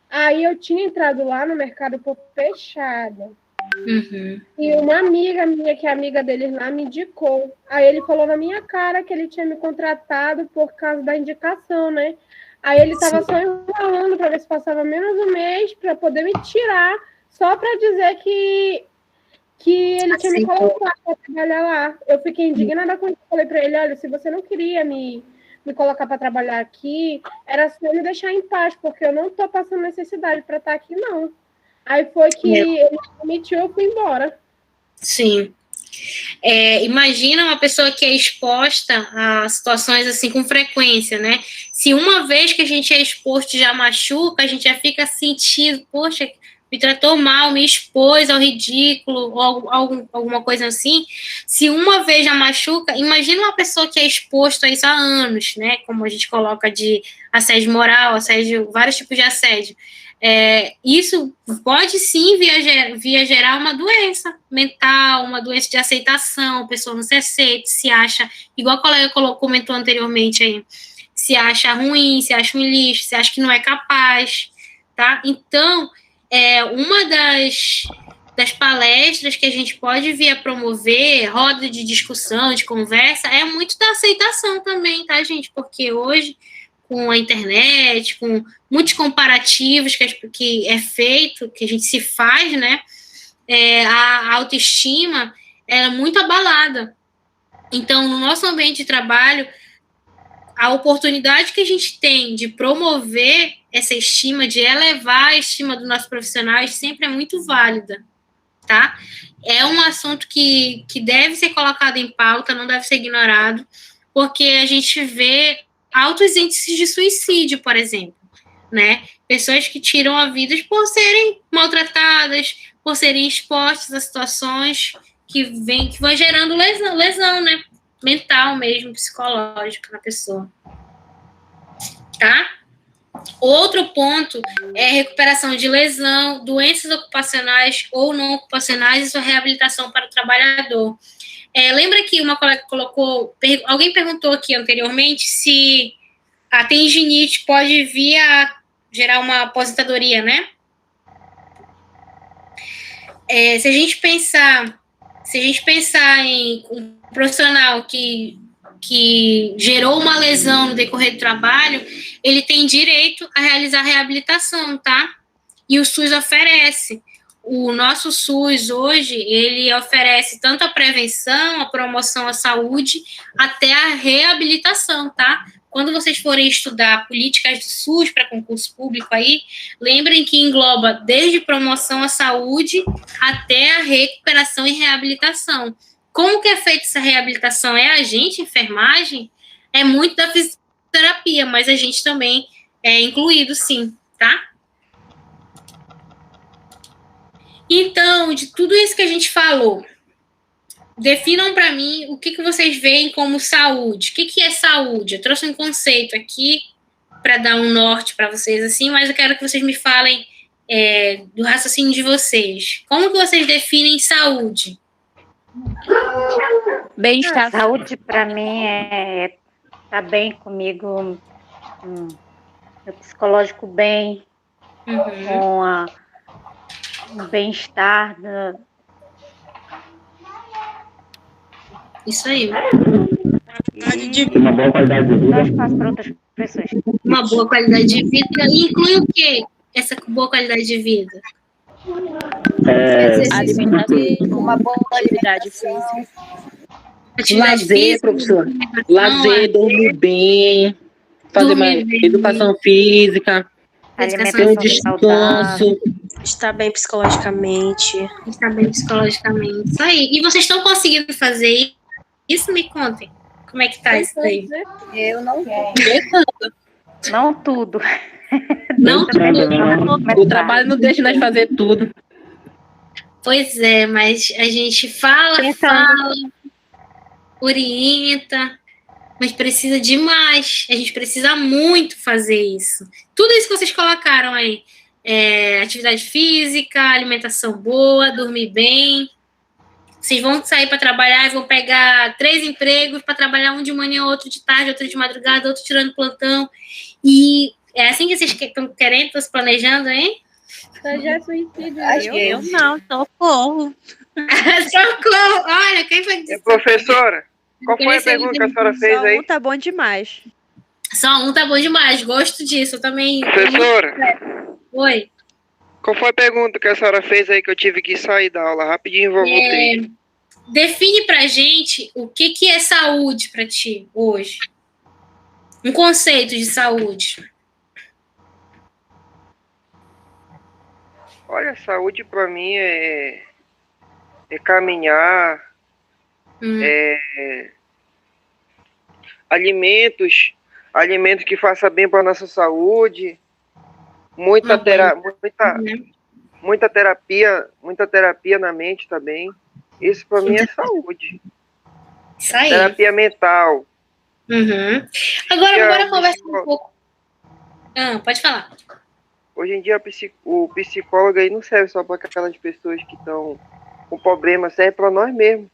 Aí eu tinha entrado lá no mercado por fechada. E uma amiga minha, que é amiga deles lá, me indicou. Aí ele falou na minha cara que ele tinha me contratado por causa da indicação, né? Aí ele estava só enrolando para ver se passava menos um mês para poder me tirar, só para dizer que ele tinha me colocado para trabalhar lá. Eu fiquei indignada quando eu falei para ele, olha, se você não queria me colocar para trabalhar aqui, era só me deixar em paz, porque eu não estou passando necessidade para estar aqui, não. Aí foi que ele permitiu, eu fui embora. Sim. Imagina uma pessoa que é exposta a situações assim com frequência, né? Se uma vez que a gente é exposto já machuca, a gente já fica sentindo, poxa, me tratou mal, me expôs ao ridículo, ou alguma coisa assim, se uma vez já machuca, imagina uma pessoa que é exposta a isso há anos, né? Como a gente coloca de assédio moral, assédio, vários tipos de assédio. Isso pode sim via gerar uma doença mental, uma doença de aceitação, a pessoa não se aceita, se acha, igual a colega comentou anteriormente aí, se acha ruim, se acha um lixo, se acha que não é capaz, tá? Então, uma das palestras que a gente pode vir a promover, roda de discussão, de conversa, é muito da aceitação também, tá, gente? Porque hoje, com a internet, com muitos comparativos que é feito, que a gente se faz, né? A autoestima é muito abalada. Então, no nosso ambiente de trabalho, a oportunidade que a gente tem de promover essa estima, de elevar a estima dos nossos profissionais, sempre é muito válida, tá? É um assunto que deve ser colocado em pauta, não deve ser ignorado, porque a gente vê altos índices de suicídio, por exemplo, né? Pessoas que tiram a vida por serem maltratadas, por serem expostas a situações que vão gerando lesão, né? Mental mesmo, psicológica na pessoa. Tá? Outro ponto é recuperação de lesão, doenças ocupacionais ou não ocupacionais e sua reabilitação para o trabalhador. Lembra que uma colega colocou, alguém perguntou aqui anteriormente se a tendinite pode vir a gerar uma aposentadoria, né? Se a gente pensar em um profissional que gerou uma lesão no decorrer do trabalho, ele tem direito a realizar reabilitação, tá? E o SUS oferece. O nosso SUS hoje, ele oferece tanto a prevenção, a promoção à saúde, até a reabilitação, tá? Quando vocês forem estudar políticas do SUS para concurso público aí, lembrem que engloba desde promoção à saúde até a recuperação e reabilitação. Como que é feita essa reabilitação? É a gente, enfermagem? É muito da fisioterapia, mas a gente também é incluído, sim, tá? Então, de tudo isso que a gente falou, definam para mim o que vocês veem como saúde. O que é saúde? Eu trouxe um conceito aqui para dar um norte para vocês, assim, mas eu quero que vocês me falem do raciocínio de vocês. Como que vocês definem saúde? Bem-estar. Saúde, para mim, é estar bem comigo, meu psicológico bem, com o bem-estar. Isso aí. Uma boa qualidade de vida. Para outras pessoas. Uma boa qualidade de vida inclui o quê? Essa boa qualidade de vida? Alimentação, uma boa atividade física. Lazer, professor. Lazer, dormir bem, fazer mais educação física, ter um descanso. Estar bem psicologicamente. Estar bem psicologicamente. Isso aí. E vocês estão conseguindo fazer isso? Me contem. Como é que tá isso aí? Eu não vou. Não tudo. Não tudo. O trabalho não deixa nós fazer tudo. Pois é, mas a gente fala, orienta, mas precisa demais. A gente precisa muito fazer isso. Tudo isso que vocês colocaram aí. Atividade física, alimentação boa, dormir bem. Vocês vão sair para trabalhar e vão pegar 3 empregos para trabalhar, um de manhã, outro de tarde, outro de madrugada, outro tirando plantão. E é assim que vocês estão querendo, estão se planejando, hein? Já é suicídio. Eu não, socorro. Socorro! Olha, quem foi que... Professora, qual foi a pergunta que a senhora fez aí? Só um tá bom demais. Só um tá bom demais, gosto disso. Eu também... Professora. Oi. Qual foi a pergunta que a senhora fez aí que eu tive que sair da aula rapidinho? Voltei. Define pra gente o que é saúde pra ti hoje. Um conceito de saúde. Olha, saúde pra mim é caminhar, alimentos que façam bem para nossa saúde, muita muita terapia na mente também. Isso para mim é saúde. Isso aí. Terapia mental. Uhum. Agora, bora conversar um pouco. Pode falar. Hoje em dia, o psicólogo aí não serve só para aquelas pessoas que estão com problema, serve para nós mesmos.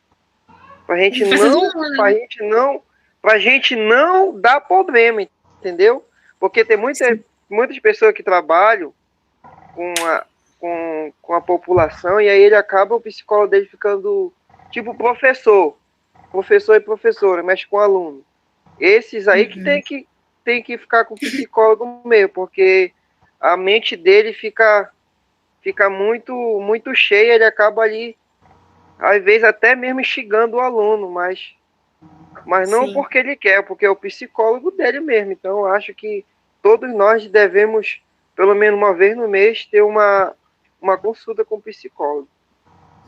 Pra gente não dar problema, entendeu? Porque tem muitas pessoas que trabalham com a população e aí o psicólogo dele ficando tipo professor e professora, mexe com aluno. Esses aí que tem que ficar com o psicólogo mesmo, porque a mente dele fica muito cheia, ele acaba ali, às vezes até mesmo instigando o aluno, mas não porque ele quer, porque é o psicólogo dele mesmo. Então eu acho que todos nós devemos, pelo menos uma vez no mês, ter uma consulta com o psicólogo,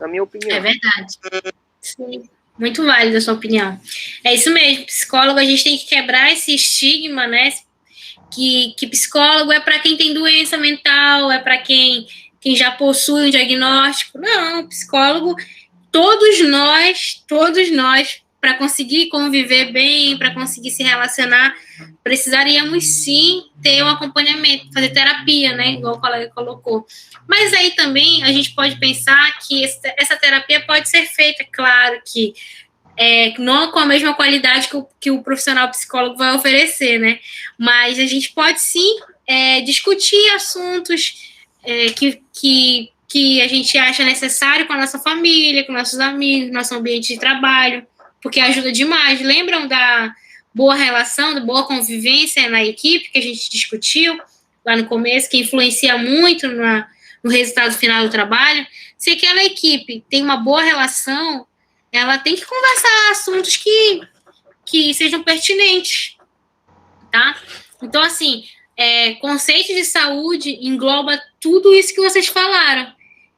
na minha opinião. É verdade. Sim. Muito válida a sua opinião. É isso mesmo, psicólogo, a gente tem que quebrar esse estigma, né? Que psicólogo é para quem tem doença mental, é para quem já possui um diagnóstico. Não, psicólogo, todos nós, para conseguir conviver bem, para conseguir se relacionar, precisaríamos sim ter um acompanhamento, fazer terapia, né? Igual o colega colocou. Mas aí também a gente pode pensar que essa terapia pode ser feita, claro que não com a mesma qualidade que o profissional psicólogo vai oferecer, né? Mas a gente pode sim discutir assuntos que a gente acha necessário com a nossa família, com nossos amigos, nosso ambiente de trabalho, porque ajuda demais. Lembram da boa relação, da boa convivência na equipe que a gente discutiu lá no começo, que influencia muito no resultado final do trabalho? Se aquela equipe tem uma boa relação, ela tem que conversar assuntos que sejam pertinentes, tá? Então, assim, conceito de saúde engloba tudo isso que vocês falaram,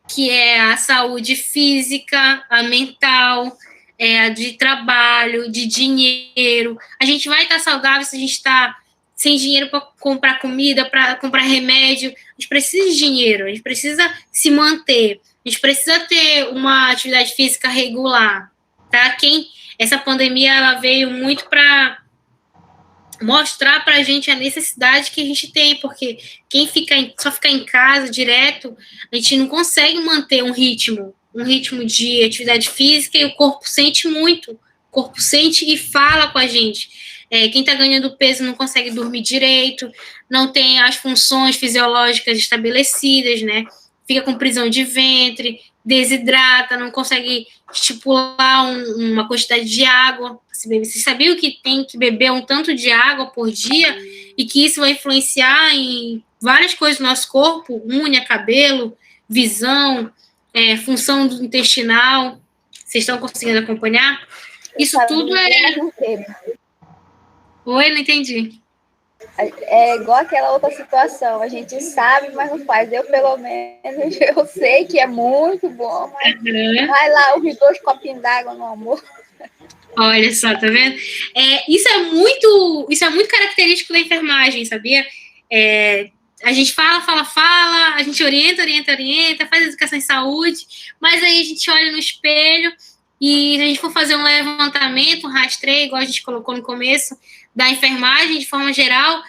que é a saúde física, a mental, a de trabalho, de dinheiro. A gente vai estar saudável se a gente está sem dinheiro para comprar comida, para comprar remédio. A gente precisa de dinheiro, a gente precisa se manter, a gente precisa ter uma atividade física regular, tá? Essa pandemia ela veio muito para mostrar para a gente a necessidade que a gente tem, porque quem só ficar em casa direto, a gente não consegue manter um ritmo de atividade física e o corpo sente muito, o corpo sente e fala com a gente. Quem está ganhando peso não consegue dormir direito, não tem as funções fisiológicas estabelecidas, né? Fica com prisão de ventre, desidrata, não consegue estipular uma quantidade de água. Você sabia que tem que beber um tanto de água por dia e que isso vai influenciar em várias coisas do nosso corpo? Unha, cabelo, visão, função intestinal. Vocês estão conseguindo acompanhar? Isso tudo Oi, não entendi. É igual aquela outra situação, a gente sabe, mas não faz. Eu, pelo menos, eu sei que é muito bom, mas vai lá, os 2 copinhos d'água no almoço. Olha só, tá vendo? Isso é muito característico da enfermagem, sabia? A gente fala, a gente orienta, faz educação em saúde, mas aí a gente olha no espelho e se a gente for fazer um levantamento, um rastreio, igual a gente colocou no começo, da enfermagem, de forma geral,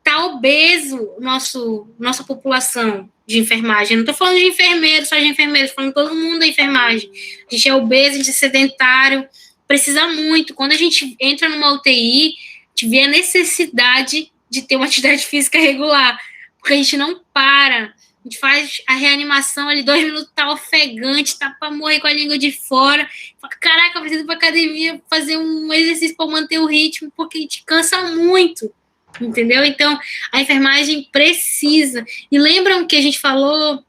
tá obeso nossa população de enfermagem. Não estou falando de enfermeiros, só de enfermeiros, estou falando de todo mundo da enfermagem. A gente é obeso, a gente é sedentário, precisa muito. Quando a gente entra numa UTI, a gente vê a necessidade de ter uma atividade física regular, porque a gente não para. A gente faz a reanimação ali, 2 minutos, tá ofegante, tá para morrer com a língua de fora. Fala, caraca, eu preciso ir pra academia fazer um exercício para manter o ritmo, porque a gente cansa muito, entendeu? Então, a enfermagem precisa. E lembram que a gente falou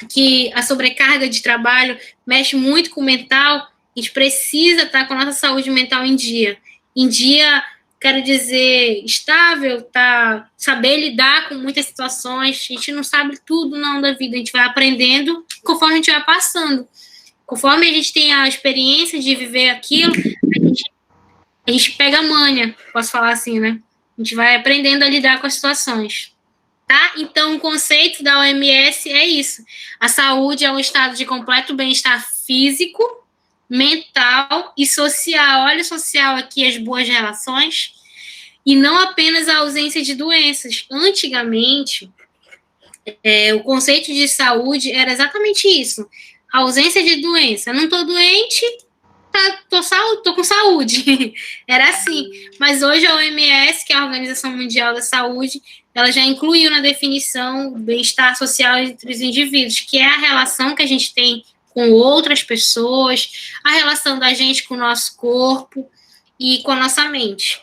que a sobrecarga de trabalho mexe muito com o mental? A gente precisa estar com a nossa saúde mental em dia. Em dia, quero dizer, estável, saber lidar com muitas situações. A gente não sabe tudo não da vida, a gente vai aprendendo conforme a gente vai passando. Conforme a gente tem a experiência de viver aquilo, a gente pega a manha, posso falar assim, né? A gente vai aprendendo a lidar com as situações. tá? Então, o conceito da OMS é isso. A saúde é um estado de completo bem-estar físico, mental e social. Olha o social aqui, as boas relações. E não apenas a ausência de doenças. Antigamente, o conceito de saúde era exatamente isso. A ausência de doença. Não estou doente, tô com saúde. Era assim. Mas hoje a OMS, que é a Organização Mundial da Saúde, ela já incluiu na definição o bem-estar social entre os indivíduos, que é a relação que a gente tem com outras pessoas, a relação da gente com o nosso corpo e com a nossa mente,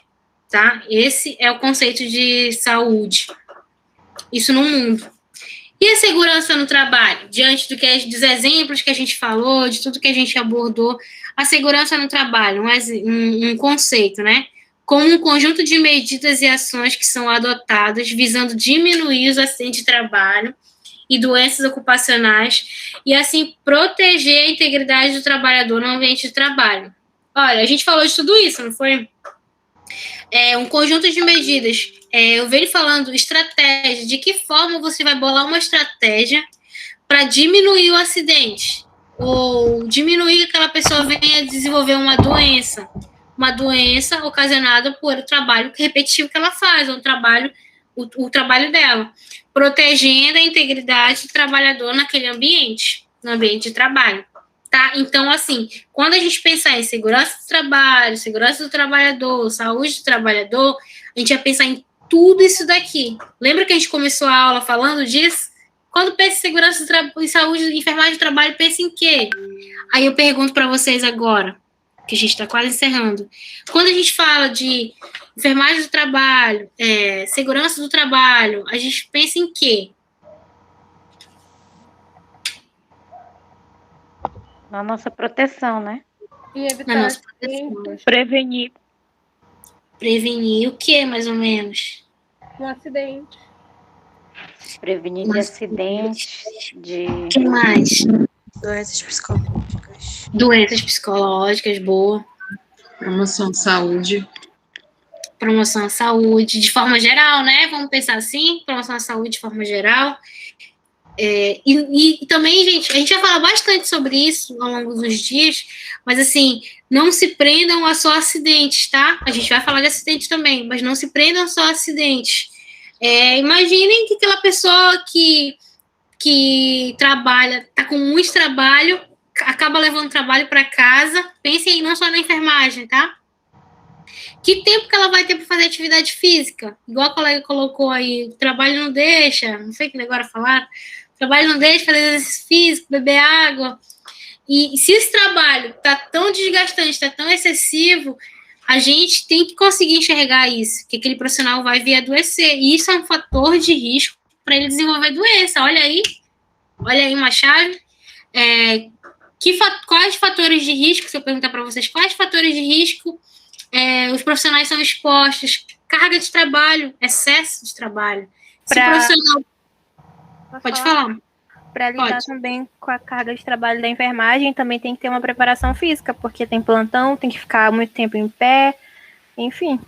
tá? Esse é o conceito de saúde. Isso no mundo. E a segurança no trabalho? Diante dos exemplos que a gente falou, de tudo que a gente abordou, a segurança no trabalho, um conceito, né? Como um conjunto de medidas e ações que são adotadas visando diminuir os acidentes de trabalho e doenças ocupacionais e, assim, proteger a integridade do trabalhador no ambiente de trabalho. Olha, a gente falou de tudo isso, não foi? Um conjunto de medidas. Eu venho falando estratégia, de que forma você vai bolar uma estratégia para diminuir o acidente, ou diminuir que aquela pessoa venha desenvolver uma doença ocasionada por o trabalho repetitivo que ela faz, o trabalho dela, protegendo a integridade do trabalhador naquele ambiente, no ambiente de trabalho. Tá? Então, assim, quando a gente pensar em segurança do trabalho, segurança do trabalhador, saúde do trabalhador, a gente vai pensar em tudo isso daqui. Lembra que a gente começou a aula falando disso? Quando pensa em segurança e saúde, enfermagem do trabalho, pensa em quê? Aí eu pergunto para vocês agora, que a gente está quase encerrando. Quando a gente fala de enfermagem do trabalho, segurança do trabalho, a gente pensa em quê? Na nossa proteção, né? E evitar Na nossa proteção. Prevenir. Prevenir o quê, mais ou menos? Um acidente. Prevenir de acidentes, de... O que mais? Doenças psicológicas. Doenças psicológicas, boa. Promoção à saúde. Promoção à saúde, de forma geral, né? Vamos pensar assim, promoção à saúde de forma geral. E também, gente, a gente já fala bastante sobre isso ao longo dos dias, mas assim, não se prendam a só acidentes, tá? A gente vai falar de acidentes também, mas não se prendam só a acidentes. Imaginem que aquela pessoa que trabalha, tá com muito trabalho, acaba levando trabalho para casa, pensem não só na enfermagem, tá? Que tempo que ela vai ter para fazer atividade física? Igual a colega colocou aí, o trabalho não deixa, não sei o que agora falar. Trabalho não deixa fazer exercício físico, beber água. E se esse trabalho está tão desgastante, está tão excessivo, a gente tem que conseguir enxergar isso, que aquele profissional vai vir adoecer. E isso é um fator de risco para ele desenvolver doença. Olha aí uma chave. Quais fatores de risco, se eu perguntar para vocês, quais fatores de risco os profissionais são expostos? Carga de trabalho, excesso de trabalho. Se o profissional... Pode falar. Para lidar também com a carga de trabalho da enfermagem, também tem que ter uma preparação física, porque tem plantão, tem que ficar muito tempo em pé, enfim.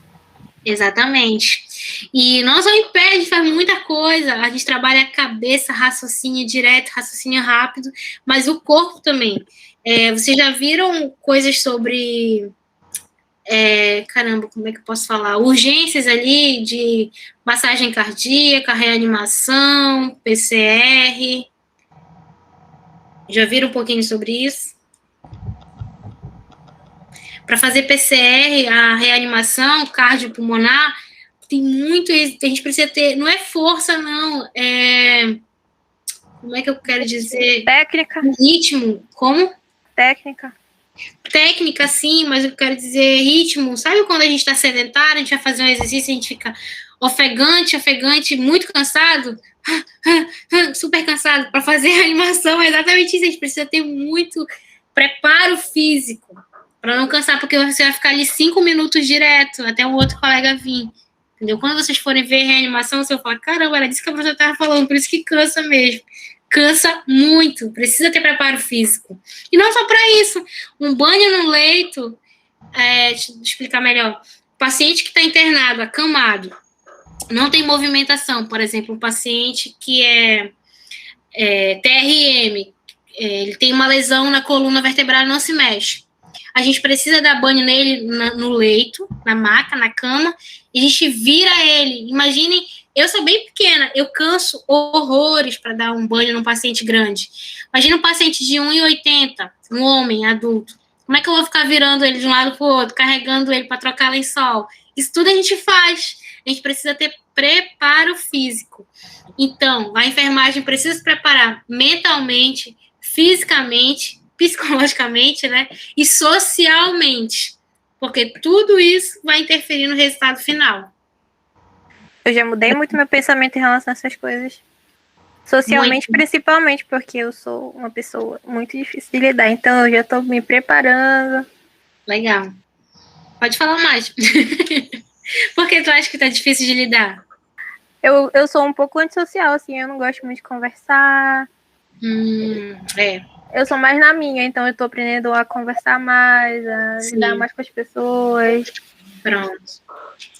Exatamente. E não só em pé, a gente faz muita coisa. A gente trabalha a cabeça, raciocínio direto, raciocínio rápido, mas o corpo também. Vocês já viram coisas sobre... como é que eu posso falar? Urgências ali de massagem cardíaca, reanimação, PCR. Já viram um pouquinho sobre isso? Para fazer PCR, a reanimação cardiopulmonar, tem muito... A gente precisa ter... Não é força, não. Como é que eu quero dizer? Técnica. Ritmo. Como? Técnica, sim, mas eu quero dizer ritmo. Sabe quando a gente está sedentário, a gente vai fazer um exercício, a gente fica ofegante, muito cansado, super cansado. Para fazer a animação é exatamente isso. A gente precisa ter muito preparo físico para não cansar, porque você vai ficar ali 5 minutos direto, até um outro colega vir. Entendeu? Quando vocês forem ver reanimação, você vai falar, caramba, era disso que a professora estava falando, por isso que cansa mesmo. Cansa muito, precisa ter preparo físico. E não só para isso, um banho no leito, deixa eu explicar melhor. O paciente que está internado, acamado, não tem movimentação, por exemplo, um paciente que é TRM, ele tem uma lesão na coluna vertebral e não se mexe. A gente precisa dar banho nele no leito, na maca, na cama, e a gente vira ele. Imaginem, eu sou bem pequena, eu canso horrores para dar um banho num paciente grande. Imagina um paciente de 1,80, um homem adulto. Como é que eu vou ficar virando ele de um lado para o outro, carregando ele para trocar lençol? Isso tudo a gente faz. A gente precisa ter preparo físico. Então, a enfermagem precisa se preparar mentalmente, fisicamente, psicologicamente, né? E socialmente. Porque tudo isso vai interferir no resultado final. Eu já mudei muito meu pensamento em relação a essas coisas. Socialmente, muito. Principalmente, porque eu sou uma pessoa muito difícil de lidar. Então, eu já estou me preparando. Legal. Pode falar mais. Por que tu acha que tá difícil de lidar? Eu sou um pouco antissocial, assim. Eu não gosto muito de conversar. Eu sou mais na minha, então eu tô aprendendo a conversar mais, a lidar mais com as pessoas. Pronto.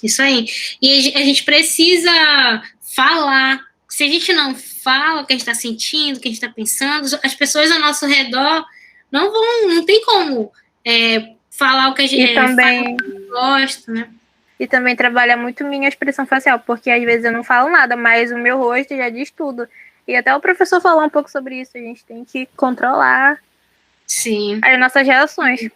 Isso aí. E a gente precisa falar. Se a gente não fala o que a gente tá sentindo, o que a gente tá pensando, as pessoas ao nosso redor não tem como falar o que a gente gosta, né? E também trabalha muito minha expressão facial, porque às vezes eu não falo nada, mas o meu rosto já diz tudo. E até o professor falou um pouco sobre isso. A gente tem que controlar as nossas reações.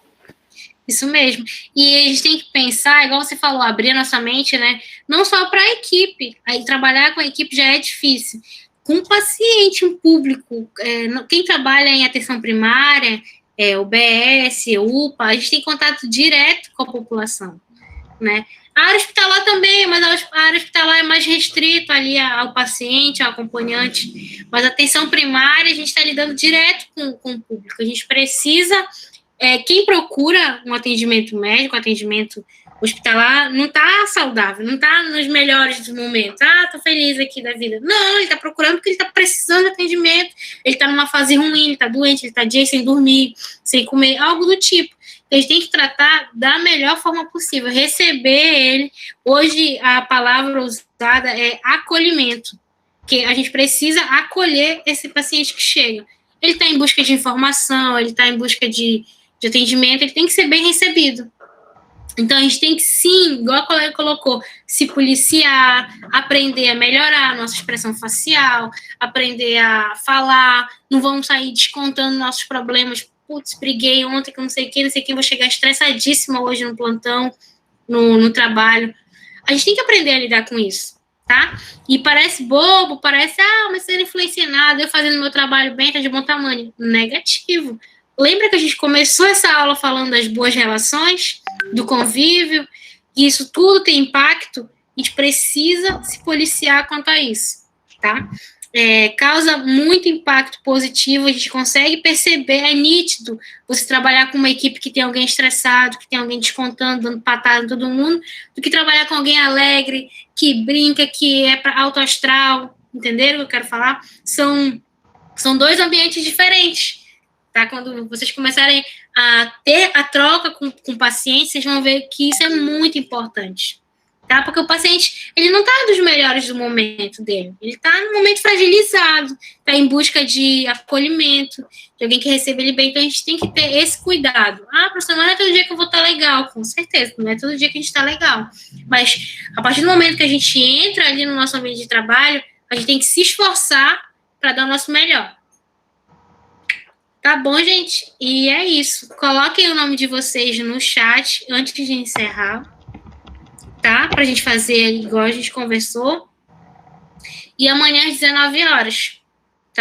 Isso mesmo. E a gente tem que pensar, igual você falou, abrir a nossa mente, né? Não só para a equipe. Aí trabalhar com a equipe já é difícil. Com o paciente, um público, quem trabalha em atenção primária, UBS, UPA, a gente tem contato direto com a população, né? A área hospitalar também, mas a área hospitalar é mais restrito ali ao paciente, ao acompanhante. Mas a atenção primária, a gente está lidando direto com o público. A gente precisa... quem procura um atendimento médico, atendimento hospitalar, não está saudável, não está nos melhores dos momentos. Tô feliz aqui da vida. Não, ele está procurando porque ele está precisando de atendimento. Ele está numa fase ruim, ele está doente, ele está dias sem dormir, sem comer, algo do tipo. A gente tem que tratar da melhor forma possível, receber ele. Hoje, a palavra usada é acolhimento, que a gente precisa acolher esse paciente que chega. Ele está em busca de informação, ele está em busca de atendimento, ele tem que ser bem recebido. Então, a gente tem que, sim, igual a colega colocou, se policiar, aprender a melhorar a nossa expressão facial, aprender a falar, não vamos sair descontando nossos problemas. Putz, briguei ontem com não sei quem, vou chegar estressadíssima hoje no plantão, no trabalho. A gente tem que aprender a lidar com isso, tá? E parece bobo, parece, mas você não influencia nada, eu fazendo meu trabalho bem, tá de bom tamanho. Negativo. Lembra que a gente começou essa aula falando das boas relações, do convívio, e isso tudo tem impacto, a gente precisa se policiar quanto a isso, tá? Causa muito impacto positivo, a gente consegue perceber, é nítido você trabalhar com uma equipe que tem alguém estressado, que tem alguém descontando, dando patada em todo mundo, do que trabalhar com alguém alegre, que brinca, que é para alto astral, entenderam o que eu quero falar? São dois ambientes diferentes, tá? Quando vocês começarem a ter a troca com o paciente, vocês vão ver que isso é muito importante. Tá? Porque o paciente, ele não está dos melhores do momento dele, ele está no momento fragilizado, está em busca de acolhimento, de alguém que receba ele bem, então a gente tem que ter esse cuidado. Professor, não é todo dia que eu vou estar legal, com certeza, não é todo dia que a gente está legal, mas a partir do momento que a gente entra ali no nosso ambiente de trabalho, a gente tem que se esforçar para dar o nosso melhor. Tá bom, gente? E é isso. Coloquem o nome de vocês no chat antes de encerrar. Tá? Pra gente fazer igual a gente conversou. E amanhã às 19 horas.